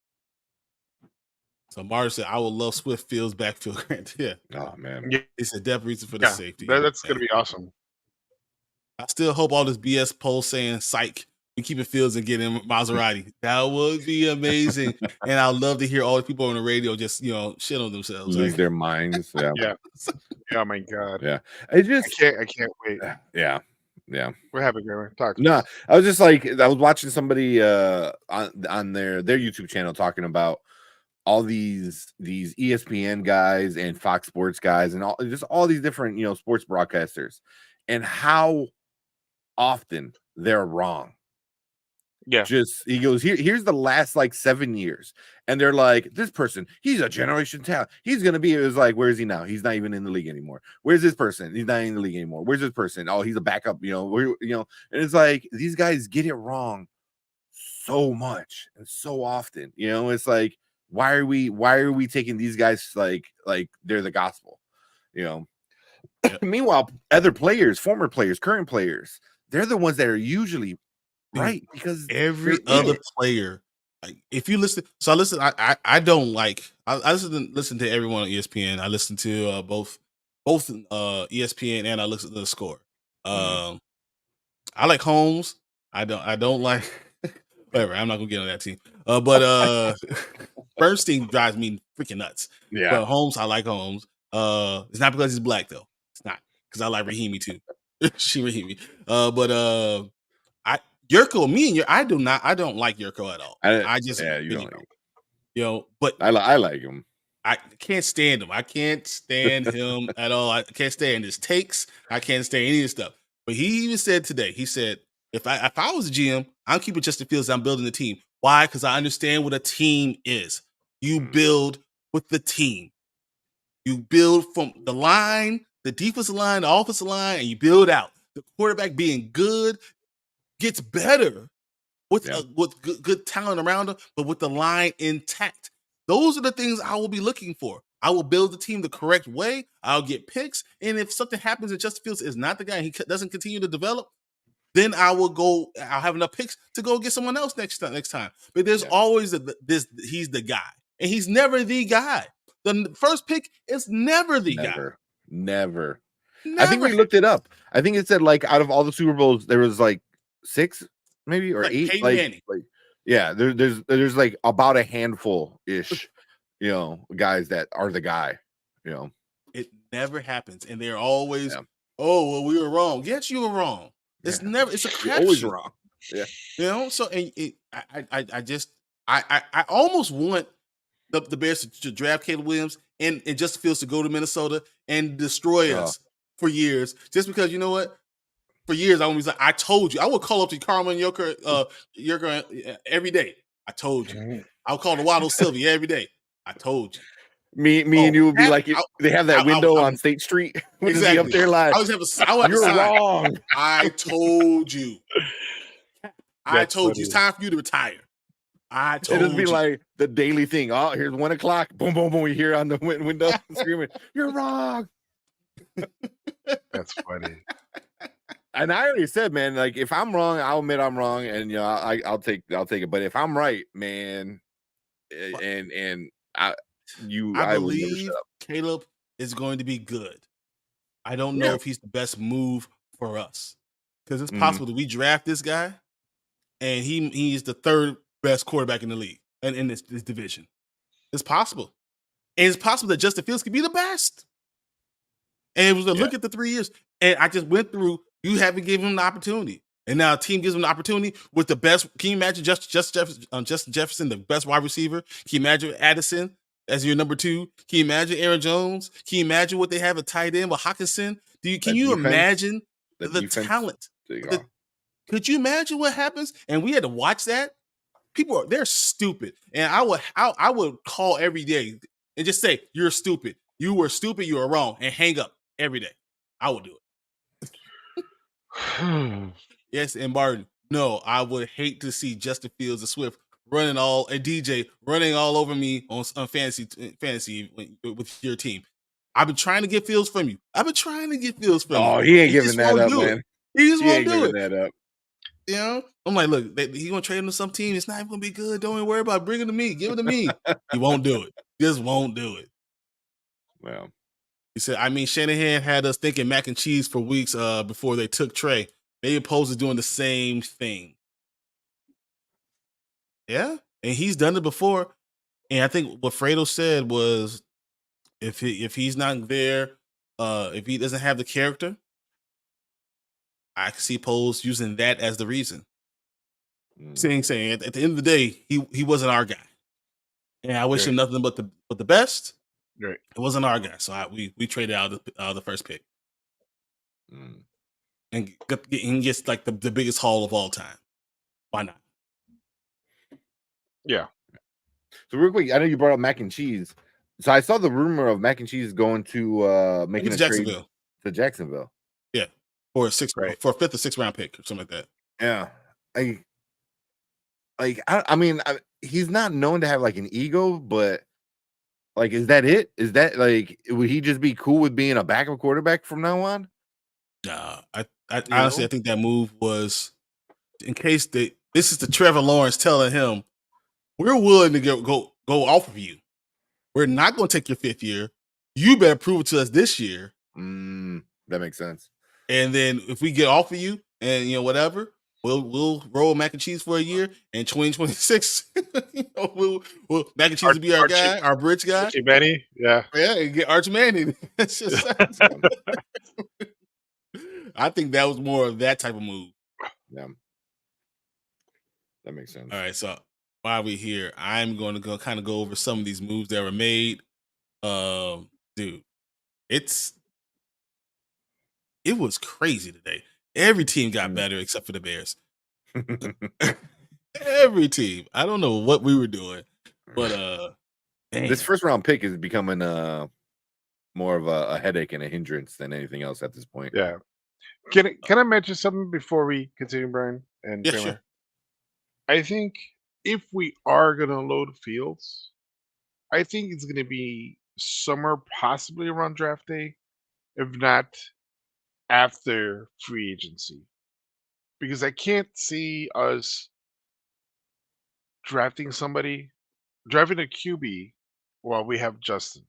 So Marty said, I would love Swift Fields backfield. Yeah. Oh, man. It's a depth reason for the safety. That's going to be awesome. I still hope all this BS poll saying, psych, we keep it Fields and get in Maserati. That would be amazing. And I'd love to hear all the people on the radio just, shit on themselves. Lose their minds. Yeah. Yeah. Oh, my God. Yeah. I can't wait. Yeah. Yeah. What happened, Grandma? Talk to us. I was just like, I was watching somebody on their YouTube channel talking about all these ESPN guys and Fox Sports guys and all these different sports broadcasters and how often they're wrong. Yeah. He goes, here's the last 7 years. And they're like, this person, he's a generation talent. He's going to be, it was like, where is he now? He's not even in the league anymore. Where's this person? He's not in the league anymore. Where's this person? Oh, he's a backup, and it's like, these guys get it wrong so much and so often, it's like, why are we taking these guys like they're the gospel, Meanwhile, other players, former players, current players, they're the ones that are usually right because every other player, if you listen, so I don't like I listen to everyone on ESPN. I listen to both ESPN and I listen to the Score. I like Holmes. I don't like whatever. I'm not gonna get on that team. But Bernstein drives me freaking nuts. Yeah. But Holmes, I like Holmes. It's not because he's black though. It's not because I like Rahimi too. She Rahimi. But Yurko, I don't like Yurko at all. I just you don't. But I like him. I can't stand him. I can't stand him at all. I can't stand his takes. I can't stand any of this stuff. But he even said today, he said, if I was a GM, I'm keeping Justin Fields. I'm building the team. Why? Because I understand what a team is. You build with the team. You build from the line, the defensive line, the offensive line, and you build out. The quarterback being good gets better with good talent around him, but with the line intact. Those are the things I will be looking for. I will build the team the correct way. I'll get picks. And if something happens that Justin Fields is not the guy and he doesn't continue to develop, then I'll have enough picks to go get someone else next time. But there's always he's the guy, and he's never the guy. The first pick is never the guy. Never. I think we looked it up. I think it said like out of all the Super Bowls, there was like 6, maybe, or 8. Peyton Manning. There's like about a handful ish, guys that are the guy. It never happens, and they're always, oh well, we were wrong. Yes, you were wrong. It's never. It's a crap. Always wrong. Yeah. So I almost want the Bears to draft Caleb Williams and Justin Fields to go to Minnesota and destroy us for years, just because, you know what? For years, I was like, I told you. I would call up to Carmen Yoker every day. I told you. I would call the Waddle Sylvia every day. I told you. Me and you would be like, they have that window on State Street. Exactly. Up there like, you're wrong. I told you. I told you. It's time for you to retire. I told you. It'd be like the daily thing. Oh, here's 1 o'clock. Boom, boom, boom. You hear on the window screaming, "You're wrong." That's funny. And I already said, man, like if I'm wrong, I'll admit I'm wrong, and I'll take it. But if I'm right, man, I believe Caleb is going to be good. I don't know if he's the best move for us, because it's possible that we draft this guy and he's the 3rd best quarterback in the league and in this division. It's possible. And it's possible that Justin Fields could be the best. And it was a look at the 3 years. And I just went through, you haven't given him the opportunity. And now a team gives him the opportunity with the best. Can you imagine Justin Jefferson, the best wide receiver? Can you imagine Addison as your number 2? Can you imagine Aaron Jones? Can you imagine what they have at tight end with Hawkinson? Can you imagine the talent? Could you imagine what happens? And we had to watch that. They're stupid. And I would call every day and just say, "You're stupid. You were stupid. You were wrong," and hang up every day. I would do it. Yes, and Martin. No, I would hate to see Justin Fields and Swift and DJ running all over me on fantasy with your team. I've been trying to get Fields from you. Oh, he ain't giving that up, man. He just won't do it. That up. I'm like, look, he's gonna trade him to some team. It's not even gonna be good. Don't even worry about bringing it to me. Give it to me. He won't do it. Just won't do it. Well, he said, Shanahan had us thinking mac and cheese for weeks before they took Trey. They opposed to doing the same thing. Yeah, and he's done it before. And I think what Fredo said was, if he's not there, if he doesn't have the character, I can see Poles using that as the reason. Saying at the end of the day, he wasn't our guy, and I wish him nothing but the best. Right. It wasn't our guy, so we traded out the first pick, and gets like the biggest haul of all time. Why not? Yeah. So real quick, I know you brought up mac and cheese. So I saw the rumor of mac and cheese going to making a trade to Jacksonville. Yeah, for a 5th or 6th round pick or something like that. Yeah, I mean, he's not known to have like an ego, but like, is that it? Is that like, would he just be cool with being a backup quarterback from now on? Nah, I honestly, I think that move was in case this is the Trevor Lawrence telling him, we're willing to go off of you. We're not going to take your 5th year. You better prove it to us this year. That makes sense. And then if we get off of you and whatever, we'll roll mac and cheese for a year. And 2026, we'll mac and cheese will be our guy, our bridge guy. Archie Manning, and get Archie Manning. I think that was more of that type of move. Yeah, that makes sense. All right, so while we're here, I'm going to go over some of these moves that were made. Dude, it was crazy today. Every team got better except for the Bears. Every team. I don't know what we were doing, but this 1st round pick is becoming more of a headache and a hindrance than anything else at this point. Yeah. Can I mention something before we continue, Brian and yeah, Kramer? sure. I think if we are going to load Fields, I think it's going to be somewhere possibly around draft day, if not after free agency. because I can't see us drafting a QB while we have Justin.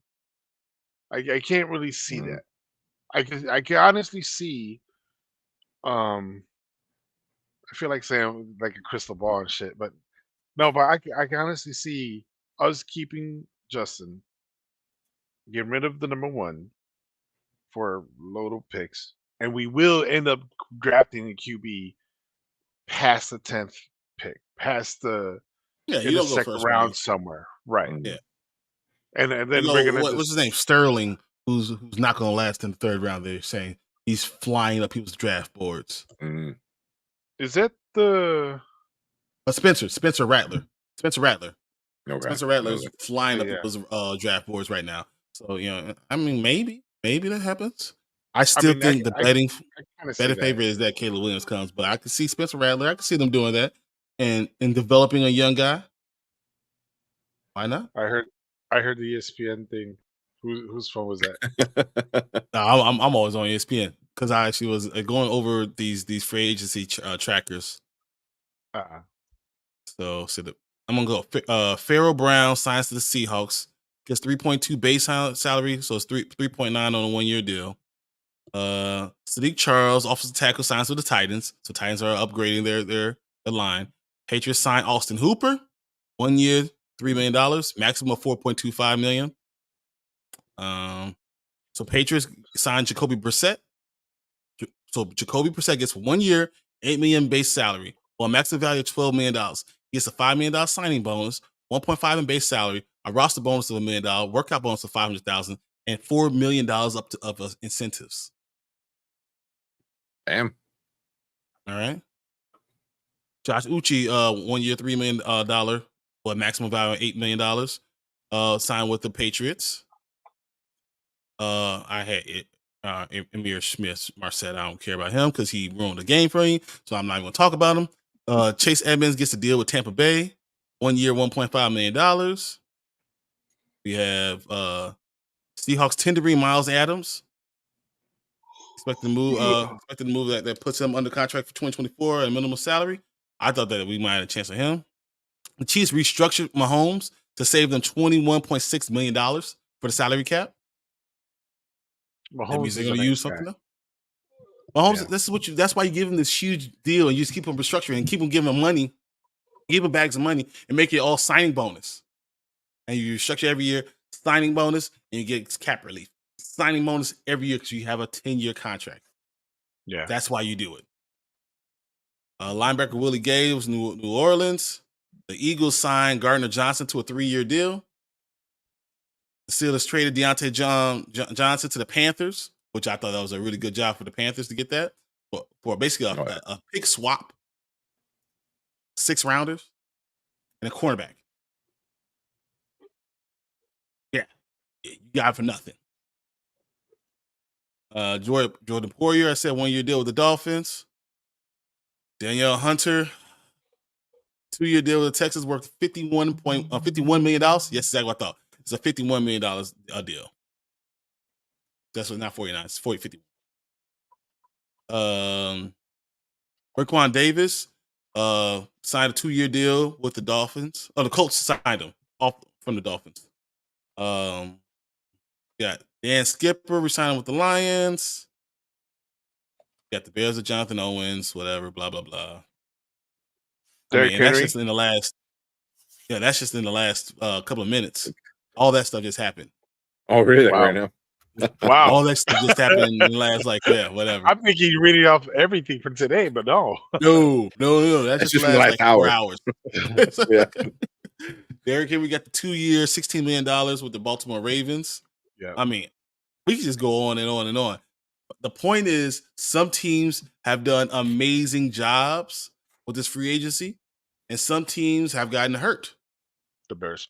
I can't really see Mm. that. I can honestly see. I feel like saying like a crystal ball and shit, but no, but I can honestly see us keeping Justin, getting rid of the number one for load of picks, and we will end up drafting a QB past the 10th pick, past the Yeah, in you the don't go second first round. round somewhere, right? Mm. Yeah. And You then we're go, gonna what's just his name? Sterling, who's not going to last in the third round. They're saying he's flying up people's draft boards. Mm. is that the Spencer Rattler. Okay. Spencer Rattler's Okay. flying up yeah? people's draft boards right now. So, I mean, maybe that happens. I I still mean, think the betting kind of see that. favorite is that Caleb Williams comes, but I can see Spencer Rattler. I can see them doing that and developing a young guy. Why not? I heard the ESPN thing. Whose phone was that? No, I'm always on ESPN because I actually was going over these free agency trackers. Uh-uh. So I'm gonna go. Pharaoh Brown signs to the Seahawks, gets 3.2 base salary, so it's 3.9 on a 1 year deal. Sadiq Charles, offensive tackle, signs with the Titans. So Titans are upgrading their line. Patriots sign Austin Hooper, 1 year, $3 million, maximum of $4.25 million. So Patriots signed Jacoby Brissett. So Jacoby Brissett gets 1 year, $8 million base salary, or a maximum value of $12 million. He gets a $5 million signing bonus, 1.5 in base salary, a roster bonus of $1 million, workout bonus of $500,000, and $4 million up to of incentives. Damn. All right. Josh Uchi, 1 year, $3 million, or a maximum value of $8 million, signed with the Patriots. I had it. Emir Smith, Marset, I don't care about him because he ruined the game for me, so I'm not even going to talk about him. Chase Edmonds gets a deal with Tampa Bay, 1 year, $1.5 million. We have Seahawks tendering Miles Adams. Expected to move that puts him under contract for 2024 at a minimum salary. I thought that we might have a chance on him. The Chiefs restructured Mahomes to save them $21.6 million for the salary cap. That means Mahomes they're is a going to nice use guy. something else. Mahomes, Yeah. that's why you give him this huge deal and you just keep him restructuring and keep him giving him money, give him bags of money and make it all signing bonus. And you restructure every year, signing bonus, and you get cap relief. Signing bonus every year because you have a 10-year contract. Yeah. That's why you do it. Linebacker Willie Gay was New Orleans. The Eagles signed Gardner Johnson to a 3-year deal. The Steelers traded Deontay Johnson to the Panthers, which I thought that was a really good job for the Panthers to get that for basically a pick swap, 6 rounders, and a cornerback. Yeah, you got it for nothing. Jordan Poirier, I said 1 year deal with the Dolphins. Danielle Hunter, 2-year deal with the Texans, worth $51 million. Yes, exactly what I thought. It's a $51 million deal. That's not 49. It's 50. Raekwon Davis signed a 2-year deal with the Dolphins. Oh, the Colts signed him off from the Dolphins. Got Dan Skipper resigned with the Lions. Got the Bears of Jonathan Owens, whatever, blah, blah, blah. Derrick And that's Henry. just in the last. Yeah, that's just in the last couple of minutes. All that stuff just happened. Oh, really? Wow. Right now? Wow. All that stuff just happened in the last, whatever. I'm thinking you're reading off everything from today, but no. No. That's just the last hour. 4 hours. Yeah. Derrick Henry got the 2-year, $16 million with the Baltimore Ravens. Yeah. I mean, we can just go on and on and on. The point is, some teams have done amazing jobs with this free agency, and some teams have gotten hurt. The Bears.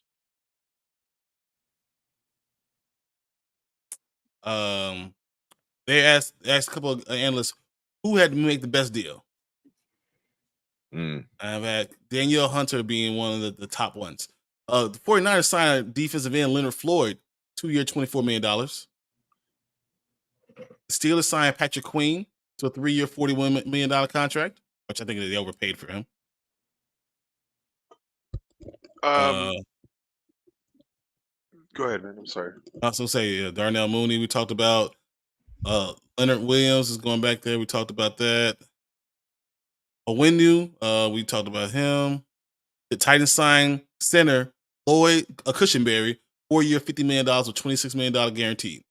They asked a couple of analysts who had to make the best deal. I've had Danielle Hunter being one of the top ones. The 49ers signed defensive end Leonard Floyd, 2-year, $24 million. The Steelers signed Patrick Queen to a 3-year, $41 million contract. which I think they overpaid for him. Go ahead, man. I'm sorry. I also say Darnell Mooney. We talked about Leonard Williams is going back there. We talked about that. Owenu, we talked about him. The Titans signed center Lloyd Cushenberry, 4-year, $50 million with $26 million guaranteed.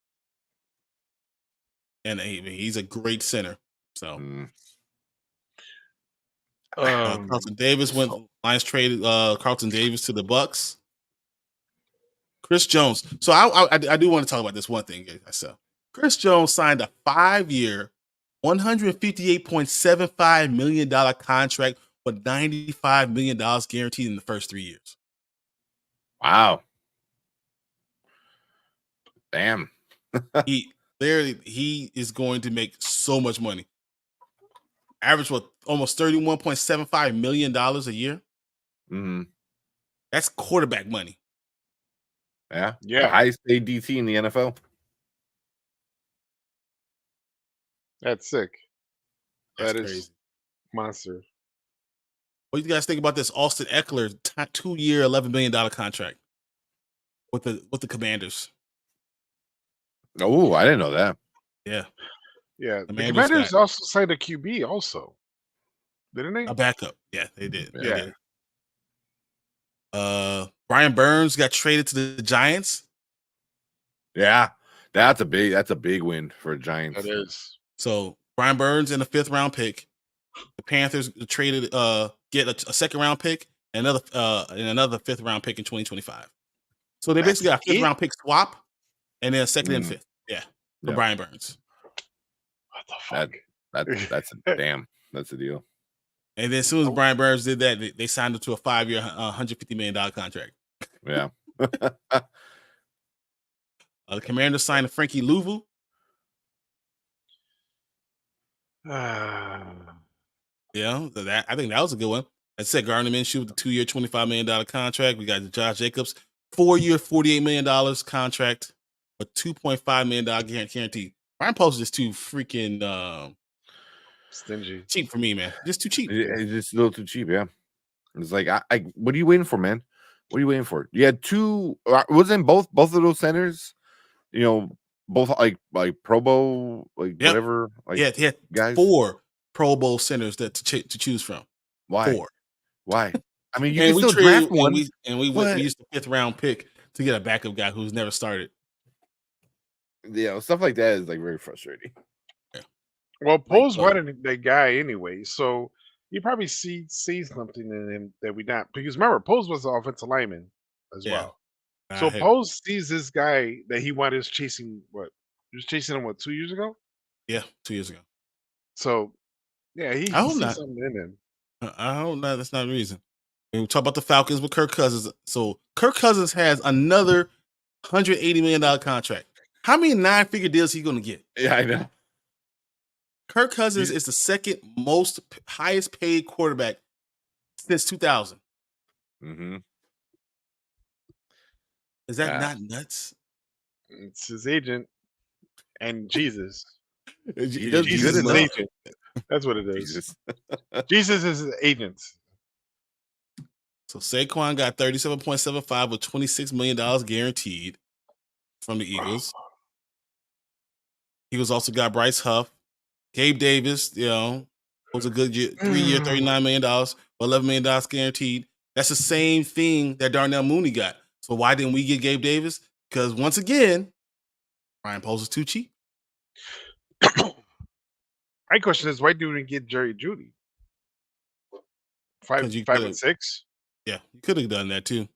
And he's a great center. So Carlton Davis Lions traded Carlton Davis to the Bucks. Chris Jones. So I do want to talk about this one thing myself. Chris Jones signed a 5-year, $158.75 million contract with $95 million guaranteed in the first 3 years. Wow. Damn. He is going to make so much money. Average almost $31.75 million a year. Mm-hmm. That's quarterback money. Yeah. The highest paid DT in the NFL. That's sick. That's That crazy. is monster. What do you guys think about this Austin Eckler 2-year, $11 million contract with the Commanders? Oh, I didn't know that. Yeah. Yeah. The Commanders also signed a QB also. Didn't they? A backup. Yeah, they did. Yeah. They did. Brian Burns got traded to the Giants. Yeah. That's a big win for Giants. That is. So Brian Burns and a 5th round pick. The Panthers traded get a 2nd round pick and another 5th round pick in 2025. So they basically got a 5th round pick swap and then a 2nd and 5th. Yeah. For Brian Burns. What the fuck? That's a damn. That's a deal. And then as soon as Brian Burns did that, they signed him to a 5-year, $150 million contract. Yeah. The Commanders signed Frankie Louvu. Yeah, I think that was a good one. I said Gardner Minshew with the 2-year, $25 million contract. We got Josh Jacobs, 4-year, $48 million contract, a $2.5 million guarantee. Brian Post is too freaking stingy, cheap for me, man. Just too cheap. It's just a little too cheap. Yeah, it's like what are you waiting for, man? What are you waiting for? You had 2. Wasn't both of those centers? You know, both like Pro Bowl, whatever. Like, yeah, he had guys. 4 Pro Bowl centers to choose from. Why? 4. Why? I mean, you can still draft one. We used the 5th round pick to get a backup guy who's never started. Yeah, stuff like that is like very frustrating. Yeah. Well, Poe's wanted that guy anyway, so you probably see something in him that we not, because remember, Poe's was the offensive lineman as well. So Poe sees this guy that he wanted is chasing. What he was chasing him? 2 years ago? Yeah, 2 years ago. So yeah, he sees something in him. I hope not. That's not the reason. And we talk about the Falcons with Kirk Cousins. So Kirk Cousins has another $180 million contract. How many 9-figure deals he going to get? Yeah, I know. Kirk Cousins is the 2nd most highest paid quarterback since 2000. Mm-hmm. Is that not nuts? It's his agent and Jesus. He does Jesus good is enough. agent. That's what it is. Jesus is his agent. So Saquon got $37.75 with $26 million guaranteed from the Eagles. Eagles also got Bryce Huff. Gabe Davis, was a good 3-year, $39 million, $11 million guaranteed. That's the same thing that Darnell Mooney got. So why didn't we get Gabe Davis? Because once again, Ryan Poles is too cheap. My question is, why do we get Jerry Jeudy? 5 and 6? Yeah, you could have done that too.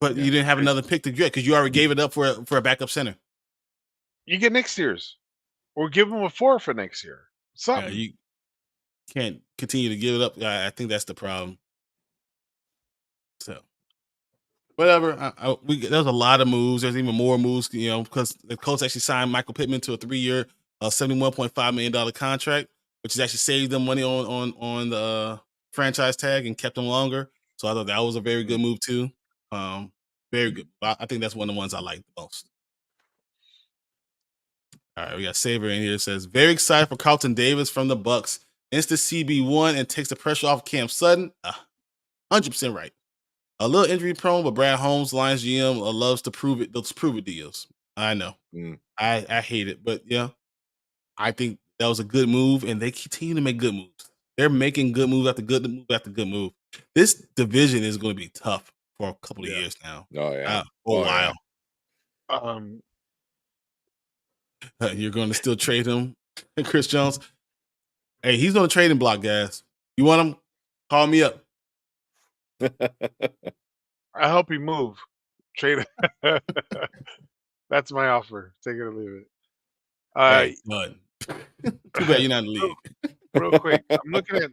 But you didn't have another pick to get because you already gave it up for a backup center. You get next year's. Or give him a 4 for next year. Something. Yeah, you can't continue to give it up. I think that's the problem. So, whatever. There's a lot of moves. There's even more moves, because the Colts actually signed Michael Pittman to a 3-year, $71.5 million contract, which has actually saved them money on the franchise tag and kept them longer. So I thought that was a very good move too. Very good. I think that's one of the ones I like the most. All right, we got Saber in here. It says, very excited for Carlton Davis from the Bucks. instant CB1 and takes the pressure off Cam Sutton. 100% right. A little injury prone, but Brad Holmes, Lions GM, loves to prove it. Those prove it deals. I know. I hate it, but yeah, I think that was a good move, and they continue to make good moves. They're making good move after good move after good move. This division is going to be tough for a couple of years now. Oh yeah, for a while. Yeah. You're going to still trade him, Chris Jones? Hey, he's going to trade in block, guys. You want him? Call me up. I help you move. Trade. That's my offer. Take it or leave it. Hey, done. Too bad you're not in the league. Real quick, I'm looking at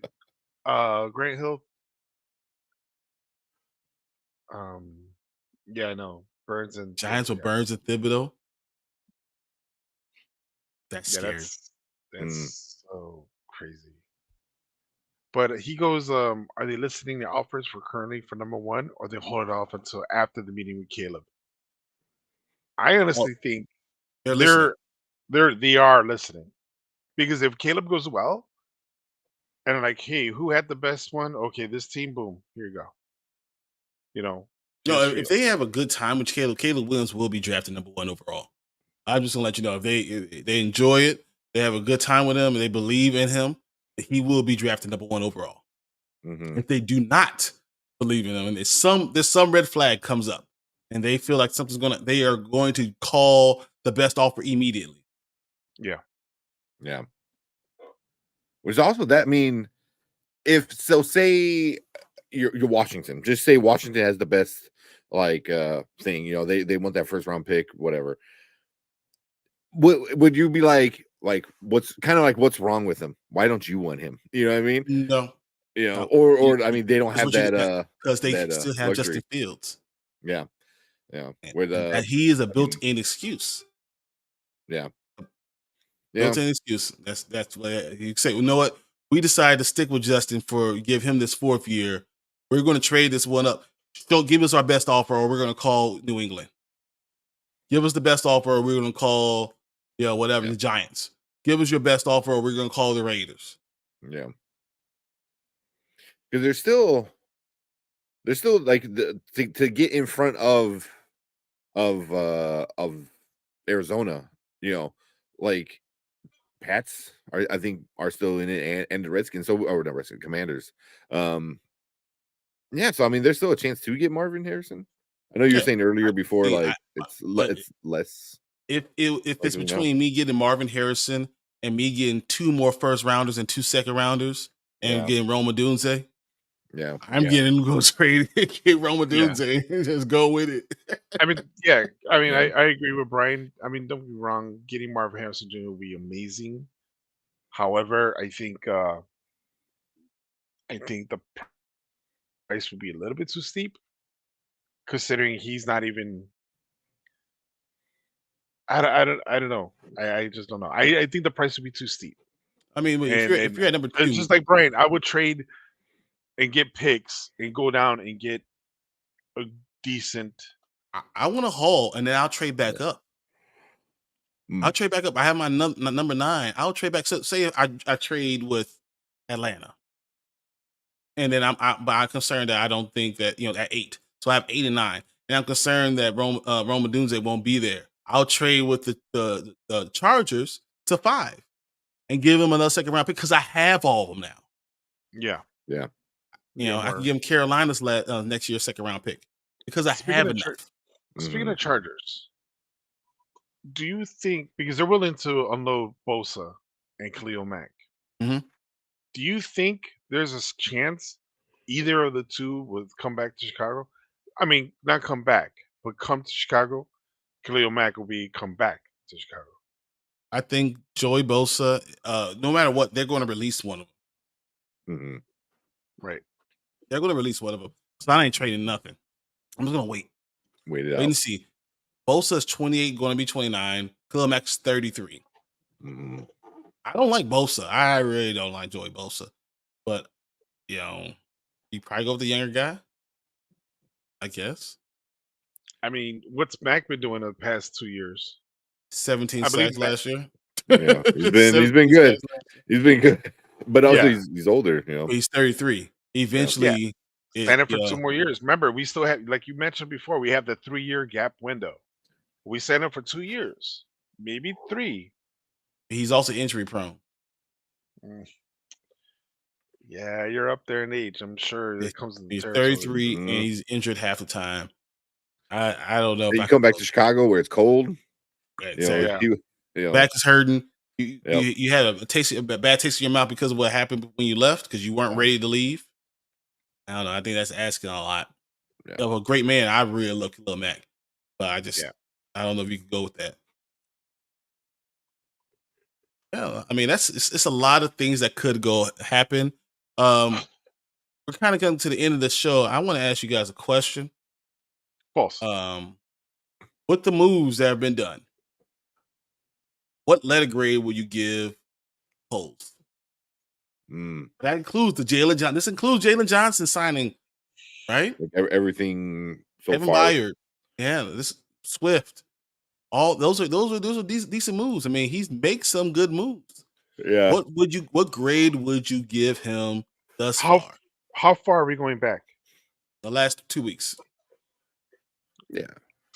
Grant Hill. Yeah, I know. Burns and Giants with Burns and Thibodeau. That's scary. That's so crazy. But he goes, are they listening to offers for currently for number one, or they hold it off until after the meeting with Caleb? I honestly think they are listening, because if Caleb goes well, and like, hey, who had the best one? Okay, this team, boom, here you go. You know, no, if they have a good time with Caleb Williams will be drafted number one overall. I'm just gonna let you know, if they enjoy it, they have a good time with him, and they believe in him, he will be drafted number one overall. If they do not believe in him, and there's some red flag comes up, and they feel like they are going to call the best offer immediately. Yeah. Which also that mean say you're Washington, just say Washington has the best thing, they want that first round pick, whatever. Would you be like what's wrong with him? Why don't you want him? You know what I mean? No. Or I mean, they don't have that because they still have luxury. Justin Fields. Yeah. And he is a built-in excuse. Yeah. Built-in excuse. That's what you say. You know what? We decided to stick with Justin give him this 4th year. We're going to trade this one up. Don't give us our best offer, or we're going to call New England. Give us the best offer, or we're going to call, the Giants. Give us your best offer, or we're going to call the Raiders. Yeah. Because they're still like to get in front of Arizona, like Pats I think are still in it, and the Redskins, or not Redskins, Commanders. Yeah, so I mean, there's still a chance to get Marvin Harrison. I know you were saying earlier before, it's less. If it's between me getting Marvin Harrison and me getting 2 more first rounders and 2 second rounders and getting Rome Odunze, I'm getting go trade get Rome Odunze and just go with it. I mean, I agree with Brian. I mean, don't be wrong, getting Marvin Harrison Jr. will be amazing. However, I think the price would be a little bit too steep, considering he's not even. I don't know. I just don't know. I think the price would be too steep. I mean, if you're at number 2, it's just like Brian, I would trade and get picks and go down and get a decent. I want to haul, and then I'll trade back up. I'll trade back up. I have my number 9. I'll trade back. So say I trade with Atlanta, and then I'm concerned that I don't think that at 8. So I have 8 and 9, and I'm concerned that Rome Odunze won't be there. I'll trade with the Chargers to 5, and give them another second round pick because I have all of them now. Yeah. I can give them Carolina's next year's second round pick because I have enough. Speaking of Chargers, do you think, because they're willing to unload Bosa and Khalil Mack, do you think there's a chance either of the two would come back to Chicago? I mean, not come back, but come to Chicago. Khalil Mack will come back to Chicago. I think Joey Bosa, no matter what, they're going to release one of them. Right. They're going to release one of them. So I ain't trading nothing. I'm just going to wait. Wait it out. Wait and see. Bosa's 28, going to be 29. Khalil Mack's 33. I don't like Bosa. I really don't like Joey Bosa. But, you probably go with the younger guy, I guess. I mean, what's Mack been doing the past 2 years? 17 sacks last year. Yeah, he's been good. He's been good. But also Yeah. he's older, But he's 33. Eventually, Sign up for 2 more years. Remember, we still have, like you mentioned before, we have the 3-year gap window. We sign up for 2 years, maybe 3. he's also injury prone. Mm. Yeah, you're up there in age. I'm sure it comes in the He's territory. 33 and he's injured half the time. I don't know if Then I you come back to Chicago where it's cold. Yeah, You know, exactly. you know, Back is hurting. You Yep. had a bad taste in your mouth because of what happened when you left because you weren't ready to leave. I don't know. I think that's asking a lot. Yeah. Of a great man, I really love Khalil Mack, but I don't know if you can go with that. Yeah, I mean it's a lot of things that could go happen. We're kind of coming to the end of the show. I want to ask you guys a question. False. With the moves that have been done, what letter grade will you give Poles? That includes the Jalen Johnson. This includes Jalen Johnson signing, right? Like everything so Kevin far. Byard, yeah, this Swift. All those are decent moves. I mean, he's makes some good moves. Yeah. What grade would you give him thus How far? how far are we going back? The last 2 weeks. Yeah.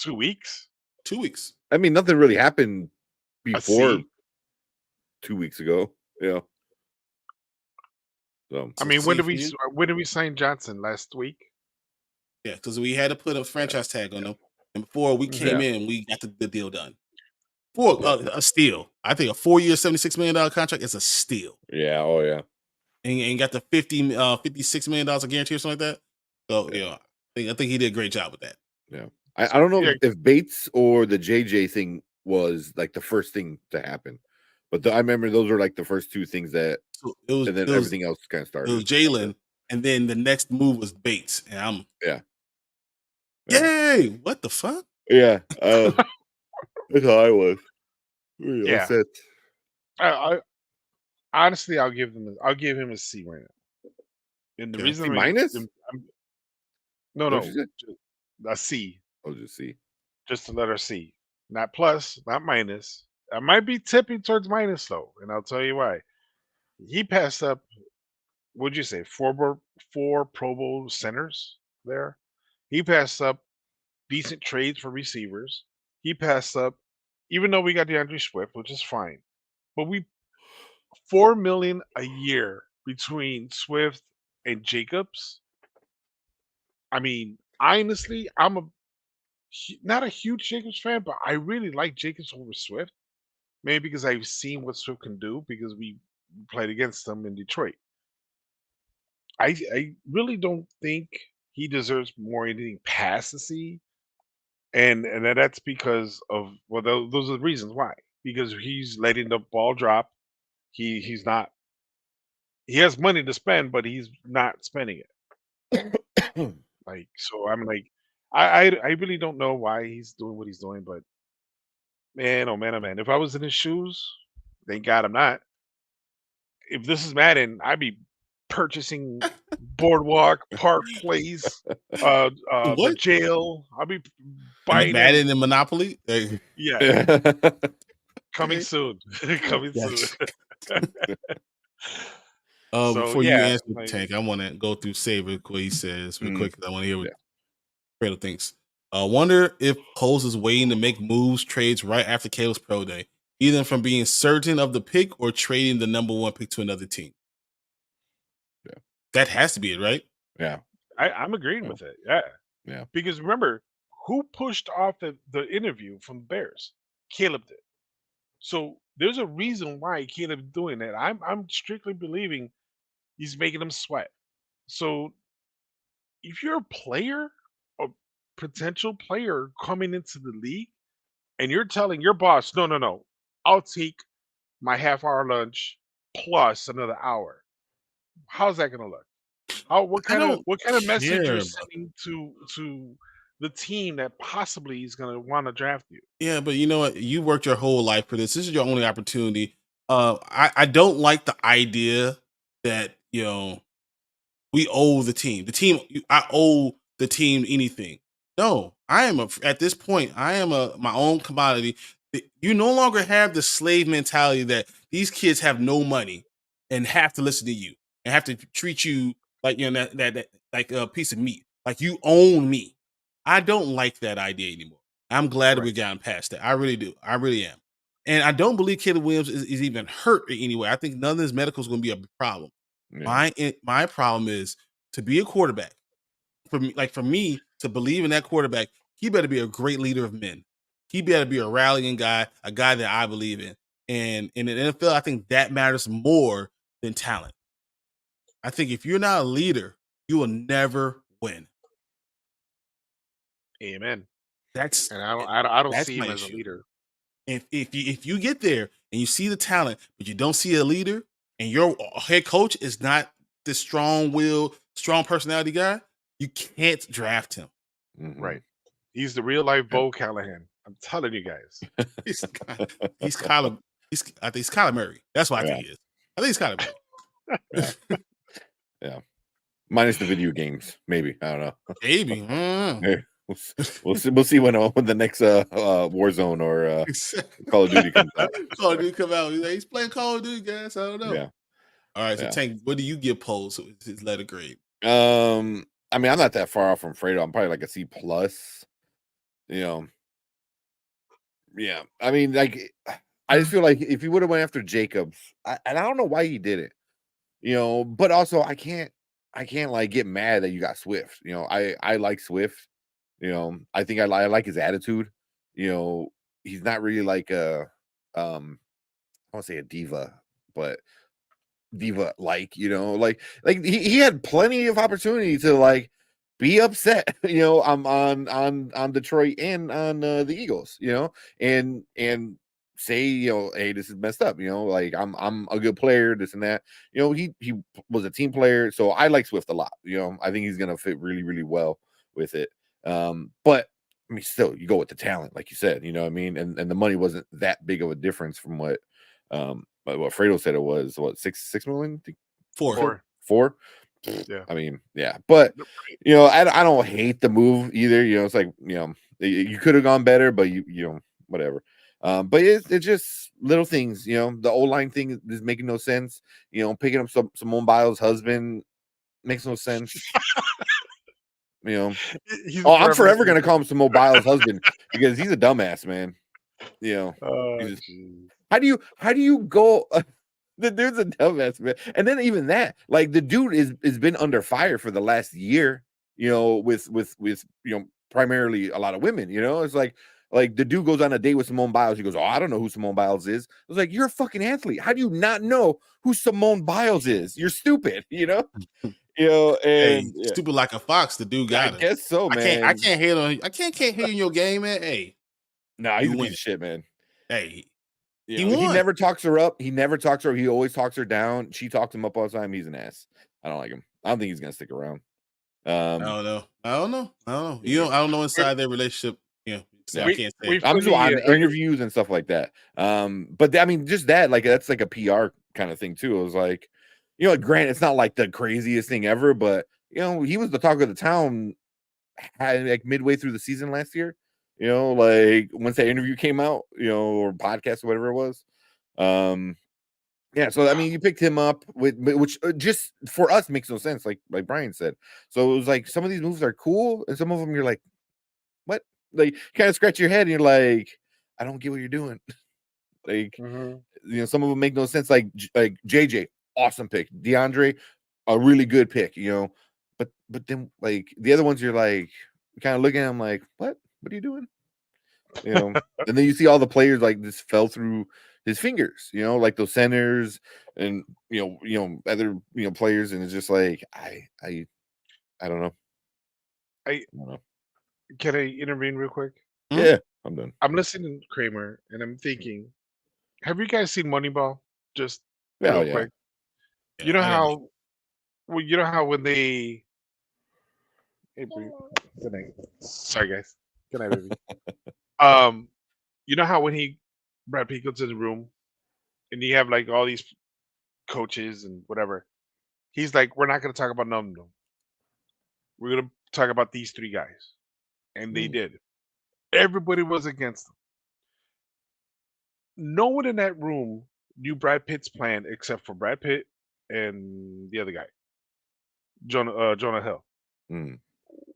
2 weeks? 2 weeks. I mean, nothing really happened before C? 2 weeks ago. Yeah. So I mean, C when for you? did we sign Johnson? Last week? Yeah, because we had to put a franchise tag on him, and before we came in, we got the deal done. For a steal, I think a 4-year, $76 million contract is a steal. Yeah. Oh yeah. And got the $56 million guarantee or something like that. So I think he did a great job with that. Yeah. I don't know if Bates or the JJ thing was like the first thing to happen, but I remember those were like the first 2 things that, and then everything else kind of started. It was Jalen, and then the next move was Bates, and I'm yay! What the fuck? Yeah. That's how I was. Yeah. Set. I honestly, I'll give him a C right now. And the reason C minus? No, a C. I'll just see. Just the letter C, not plus, not minus. I might be tipping towards minus though, and I'll tell you why. He passed up. What'd you say? 4 Pro Bowl centers there. He passed up decent trades for receivers. He passed up, even though we got DeAndre Swift, which is fine, but we $4 million a year between Swift and Jacobs. I mean, honestly, I'm not a huge Jacobs fan, but I really like Jacobs over Swift. Maybe because I've seen what Swift can do because we played against them in Detroit. I really don't think he deserves more anything past the C, and that's because of those are the reasons why. Because he's letting the ball drop. He's not. He has money to spend, but he's not spending it. Like so, I'm like, I really don't know why he's doing what he's doing, but man, oh man, oh man, if I was in his shoes, thank God I'm not. If this is Madden, I'd be purchasing Boardwalk, Park Place, the jail. I'll be buying Madden and Monopoly. Yeah. Coming soon. Coming soon. Before you answer Tank, I want to go through Saber what he says real quick. I want to hear what Fredo thinks. Wonder if Poles is waiting to make moves, trades right after Caleb's pro day, either from being certain of the pick or trading the number 1 pick to another team. Yeah, that has to be it, right? Yeah, I'm agreeing with it. Yeah. Because remember, who pushed off the interview from the Bears? Caleb did. So there's a reason why Caleb's doing that. I'm strictly believing he's making them sweat. So if you're a player, a potential player coming into the league, and you're telling your boss, no, I'll take my half-hour lunch plus another hour. How's that going to look? What kind of message you're sending to the team that possibly is going to want to draft you? Yeah, but you know what? You worked your whole life for this. This is your only opportunity. I don't like the idea that we owe the team. I owe the team anything. No, at this point, I am my own commodity. You no longer have the slave mentality that these kids have no money. and have to listen to you and have to treat you like that like a piece of meat, like you own me. I don't like that idea anymore. I'm glad that we've gotten past that. I really do. I really am. And I don't believe Caleb Williams is even hurt in any way. I think none of his medical is going to be a problem. Yeah. My problem is to be a quarterback. For me to believe in that quarterback, he better be a great leader of men. He better be a rallying guy, a guy that I believe in. And in the NFL, I think that matters more than talent. I think if you're not a leader, you will never win. Amen. That's And I don't that's see my him as a issue. leader. If you get there and you see the talent, but you don't see a leader, and your head coach is not this strong-willed, strong personality guy, you can't draft him. Mhm. Right. He's the real life Bo Callahan. I'm telling you guys. He's Kyler. I think he's Kyler Murray. That's what I think he is. I think he's Kyler Murray. Yeah. Minus the video games, maybe. I don't know. Maybe. Hey, we'll see when the next Warzone or Call of Duty comes out. Call of Duty come out. He's playing Call of Duty, guys. I don't know. Yeah. All right. So Yeah. Tank, what do you give Poles his letter grade? I mean, I'm not that far off from Fredo. I'm probably like a C+. Yeah. I mean, like, I just feel like if he would have went after Jacobs, and I don't know why he did it, but also I can't like get mad that you got Swift. I like Swift. I think I like his attitude. He's not really like I won't say a diva, but diva like he had plenty of opportunity to like be upset on Detroit and on the Eagles, and say, hey, this is messed up, like I'm a good player, this and that. He was a team player, so I like Swift a lot. I think he's gonna fit really, really well with it. But I mean, still, you go with the talent, like you said, what I mean, and the money wasn't that big of a difference from what Fredo said it was. What, 6 million? 4. Yeah. I mean, yeah, but I don't hate the move either. It's like, you could have gone better, but you whatever. But it's just little things. The O-line thing is making no sense. Picking up Simone Biles' husband makes no sense. I'm forever gonna call him Simone Biles' husband because he's a dumbass, man. How do you go? The dude's a dumbass, man. And then even that, like, the dude is been under fire for the last year, with primarily a lot of women. It's like the dude goes on a date with Simone Biles. He goes, "Oh, I don't know who Simone Biles is." I was like, "You're a fucking athlete. How do you not know who Simone Biles is? You're stupid." And stupid like a fox. The dude got I guess so, man. I can't hate on. I can't hate in your game, man. Hey, he's a piece of shit, man. Hey. He never talks her up. He never talks her. He always talks her down. She talks him up all the time. He's an ass. I don't like him. I don't think he's gonna stick around. I don't know. I don't know. I don't know inside their relationship. So I can't say. I'm just on interviews and stuff like that. But I mean, just that, like, that's like a PR kind of thing too. It was like, Grant, it's not like the craziest thing ever, but he was the talk of the town like midway through the season last year. Like once that interview came out, or podcast or whatever it was. Yeah, so I mean, you picked him up which just for us makes no sense, like Brian said. So it was like some of these moves are cool, and some of them you're like, what? Like, kind of scratch your head, and you're like, I don't get what you're doing. Like, some of them make no sense. Like JJ, awesome pick. DeAndre, a really good pick. But then like the other ones, you're like, kind of looking at them like, what are you doing? And then you see all the players like this fell through his fingers, like those centers and other players, and it's just like I don't know. I don't know. Can I intervene real quick? Yeah, I'm done. I'm listening to Kramer and I'm thinking, have you guys seen Moneyball? Just real quick. You know how when they good night. Sorry guys. Good night, baby. You know how when Brad Pitt goes to the room and you have like all these coaches and whatever, he's like, we're not gonna talk about none of them. We're gonna talk about these 3 guys. And they did. Everybody was against them. No one in that room knew Brad Pitt's plan except for Brad Pitt, and the other guy, Jonah Hill. Mm.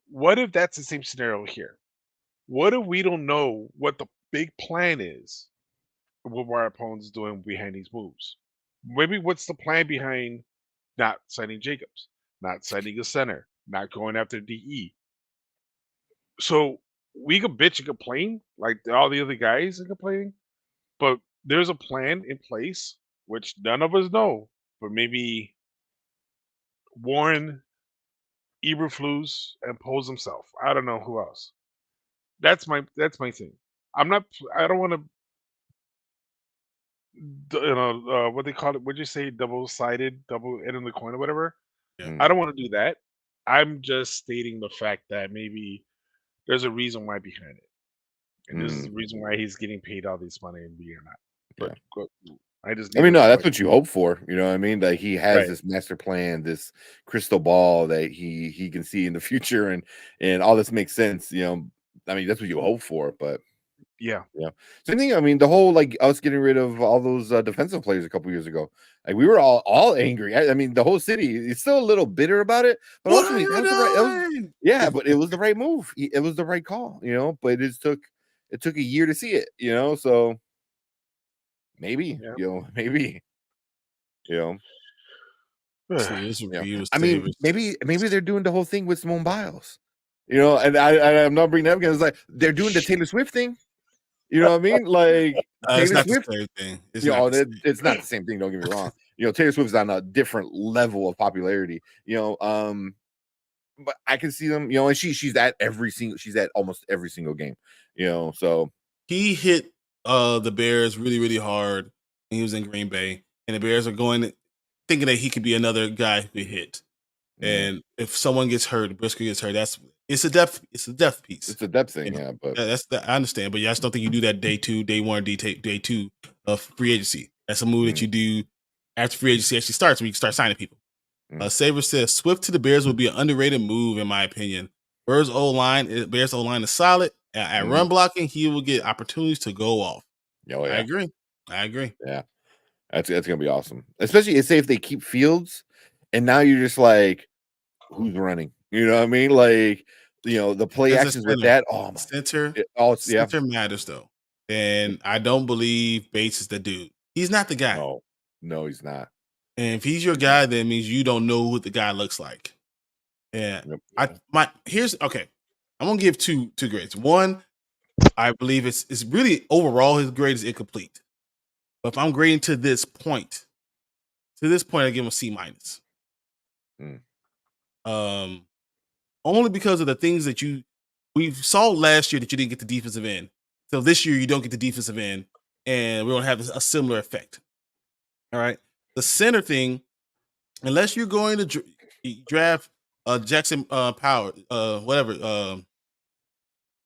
What if that's the same scenario here? What if we don't know what the big plan is? What our opponent's doing behind these moves? Maybe what's the plan behind not signing Jacobs, not signing a center, not going after DE? So we could bitch and complain like all the other guys are complaining, but there's a plan in place which none of us know. But maybe Warren, Eberflus, and Pose himself. I don't know who else. That's my thing. I'm not. I don't want to. What they call it? What'd you say? Double sided, double end of the coin, or whatever. Yeah. Mm. I don't want to do that. I'm just stating the fact that maybe there's a reason why behind it, and this is the reason why he's getting paid all this money and being not. But I just. I mean, need no, a that's question. what you hope for. You know what I mean? Like he has Right. this master plan, this crystal ball that he can see in the future, and all this makes sense. You know, I mean, that's what you hope for. But Yeah. same thing. I mean, the whole like us getting rid of all those defensive players a couple years ago, like we were all angry. I mean, the whole city is still a little bitter about it, but What ultimately, are that you was the right. doing? Yeah, but it was the right move. It was the right call. You know, but it took a year to see it. You know, so maybe Yeah. maybe. See, this review was I mean, Davis. maybe they're doing the whole thing with Simone Biles. You know, and I'm not bringing that up because it's like they're doing the Taylor Swift thing. You know what I mean? Like It's Taylor not Swift. the same thing. It's You not know, the same. it's not the same thing. Don't get me wrong. You know, Taylor Swift's on a different level of popularity. You know, but I can see them. You know, and she's at almost every single game. You know, so He hit the Bears really, really hard when he was in Green Bay, and the Bears are thinking that he could be another guy who could hit. And if someone gets hurt, Brisker gets hurt, it's a depth piece. it's a depth You thing. know, Yeah, but I understand, but I just don't think you do that day 2, day 1, day 2 of free agency. That's a move that you do after free agency actually starts when you start signing people. Saber says Swift to the Bears would be an underrated move in my opinion. Bears O-line is solid. At run blocking, he will get opportunities to go off. Oh, yeah. I agree. Yeah, that's gonna be awesome. Especially say if they keep Fields, and now you're just like, who's running? You know what I mean? Like, you know, the play As a actions with center, that. Oh my, center matters though, and I don't believe Bates is the dude. He's not the guy. No, he's not. And if he's your guy, that means you don't know what the guy looks like. And here's okay. I'm gonna give two grades. One, I believe it's really overall his grade is incomplete. But if I'm grading to this point, I give him a C minus. Only because of the things that we saw last year that you didn't get the defensive end. So this year you don't get the defensive end, and we don't have a similar effect. All right, the center thing, unless you're going to draft Jackson Power,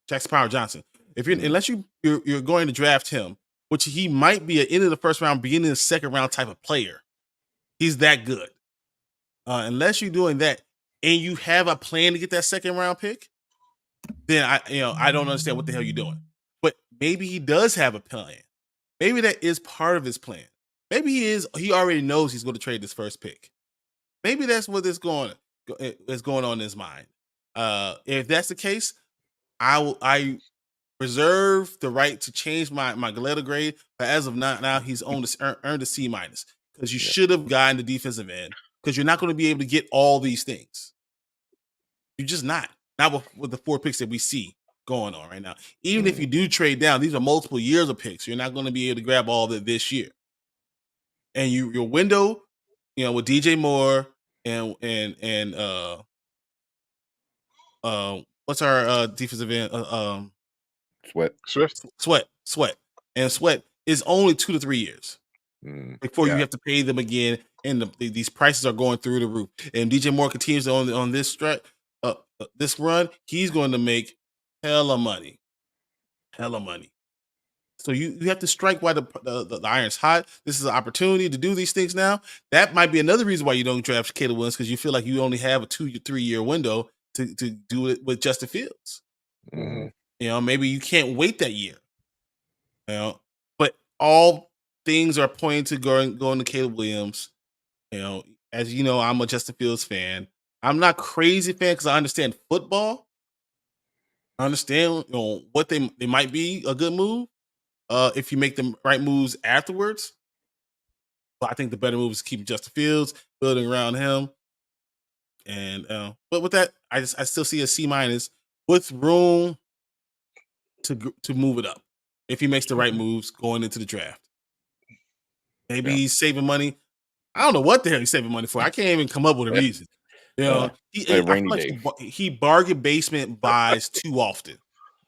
Jackson Power Johnson. Unless you're going to draft him, which he might be an end of the first round, beginning of the second round type of player. He's that good. Unless you're doing that and you have a plan to get that second round pick, then I don't understand what the hell you're doing. But maybe he does have a plan. Maybe that is part of his plan. Maybe he already knows he's going to trade this first pick. Maybe that's what is going on in his mind. If that's the case, I reserve the right to change my Galetta grade, but as of now he's earned a C minus because you should have gotten the defensive end because you're not going to be able to get all these things. You're just not with the 4 picks that we see going on right now. Even if you do trade down, these are multiple years of picks. You're not going to be able to grab all of it this year. And your window, with DJ Moore and what's our defensive end? Sweat. And Sweat is only 2 to 3 years before you have to pay them again. And these prices are going through the roof. And DJ Moore continues on this stretch, this run. He's going to make hella money. So you have to strike while the iron's hot. This is an opportunity to do these things now. That might be another reason why you don't draft Caleb Williams, because you feel like you only have a 2 to 3 year window to do it with Justin Fields. Maybe you can't wait that year. But all things are pointing to going to Caleb Williams. as you know, I'm a Justin Fields fan. I'm not crazy fan because I understand football. I understand what they might be a good move if you make the right moves afterwards. But I think the better move is keeping Justin Fields, building around him. And but with that, I still see a C- with room to move it up if he makes the right moves going into the draft. Maybe he's saving money. I don't know what the hell he's saving money for. I can't even come up with a reason. I feel like he bargain basement buys too often.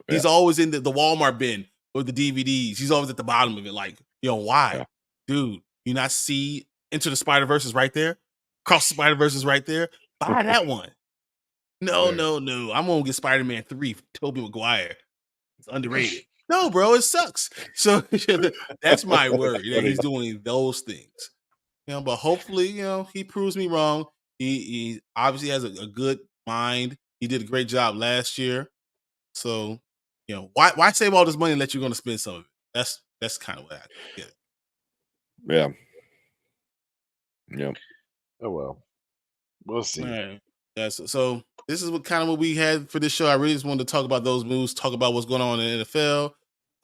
He's always in the Walmart bin with the DVDs. He's always at the bottom of it. Like, why? Dude, you not see Into the Spider-Verse is right there? Cross the Spider-Verse is right there? Buy that one. No. I'm going to get Spider-Man 3 for Tobey Maguire. It's underrated. No, bro, it sucks. So that's my worry that he's doing those things. But hopefully, he proves me wrong. He obviously has a good mind. He did a great job last year. So, why save all this money and let you going to spend some of it? That's kind of what I get it. Yeah. Oh well. We'll see. All right. So this is what we had for this show. I really just wanted to talk about those moves, talk about what's going on in the NFL.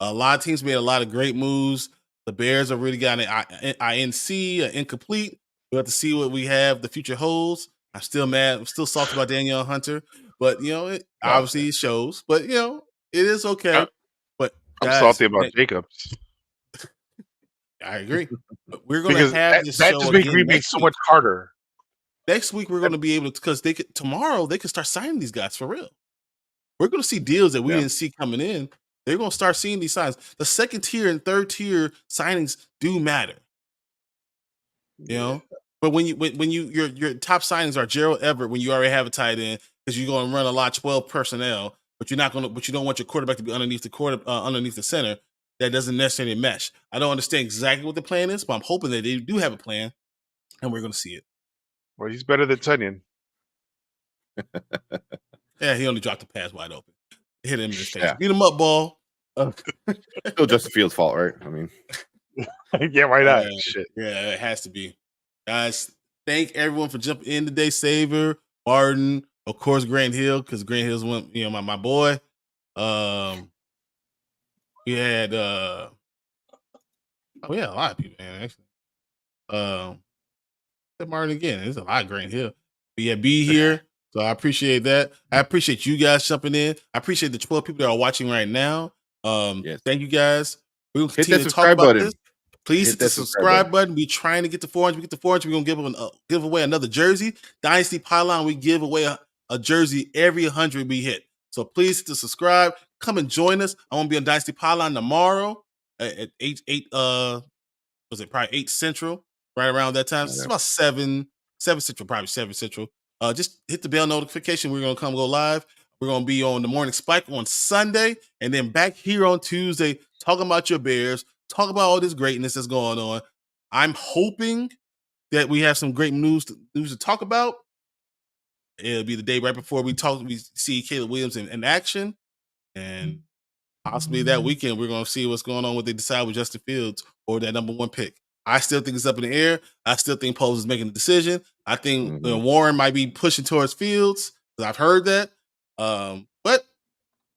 A lot of teams made a lot of great moves. The Bears have really got an INC, an incomplete. We'll have to see what we have the future holds. I'm still mad. I'm still salty about Danielle Hunter. But, it obviously shows. But, it is okay. But I'm salty about Jacobs. I agree. But we're going to have this that show just makes again me so much harder. Next week, we're going to be able to, because tomorrow they can start signing these guys for real. We're going to see deals that we didn't see coming in. They're going to start seeing these signs. The second tier and third tier signings do matter. But when your top signings are Gerald Everett when you already have a tight end because you're going to run a lot 12 personnel, but you don't want your quarterback to be underneath the center. That doesn't necessarily mesh. I don't understand exactly what the plan is, but I'm hoping that they do have a plan, and we're going to see it. Well, he's better than Tunyon. Yeah, he only dropped the pass wide open. Hit him in his face. Beat him up, ball. Still Justin Fields' fault, right? I mean, yeah, why not? Shit. Yeah, it has to be. Guys, thank everyone for jumping in today. Saver, Martin, of course, Grant Hill, because Grant Hill's one, my boy. We had a lot of people, man, actually. Martin again. There's a lot of Grant Hill. But yeah, be here. So I appreciate that. I appreciate you guys jumping in. I appreciate the 12 people that are watching right now. Thank you guys. We'll continue to talk about this. Please hit the subscribe button. We're trying to get to 400. We get to 400. We're going to give away another jersey. Dynasty Pylon, we give away a jersey every 100 we hit. So please hit the subscribe. Come and join us. I want to be on Dynasty Pylon tomorrow at 8 probably 8 Central, right around that time. It's about 7 Central, probably 7 Central. Just hit the bell notification. We're going to go live. We're going to be on the Morning Spike on Sunday and then back here on Tuesday talking about your Bears, talk about all this greatness that's going on. I'm hoping that we have some great news to talk about. It'll be the day right before we see Caleb Williams in action. And possibly that weekend, we're going to see what's going on, what they decide with Justin Fields or that number 1 pick. I still think it's up in the air. I still think Poles is making the decision. I think Warren might be pushing towards Fields because I've heard that. But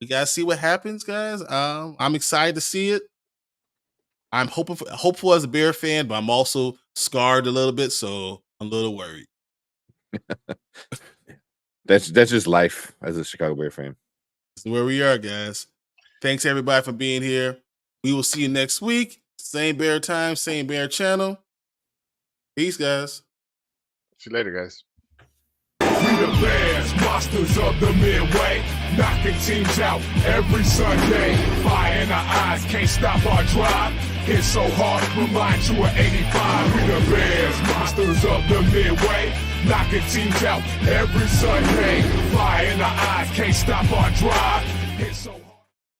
we got to see what happens, guys. I'm excited to see it. I'm hopeful as a Bear fan, but I'm also scarred a little bit, so I'm a little worried. That's just life as a Chicago Bear fan. This is where we are, guys. Thanks everybody for being here. We will see you next week. Same Bear time, same Bear channel. Peace, guys. See you later, guys. We the Bears, monsters of the Midway, knocking teams out every Sunday. Fire in our eyes, can't stop our drive. Hit so hard, remind you of 85. We the Bears, monsters of the Midway, knocking teams out every Sunday. Fire in our eyes, can't stop our drive. Hit so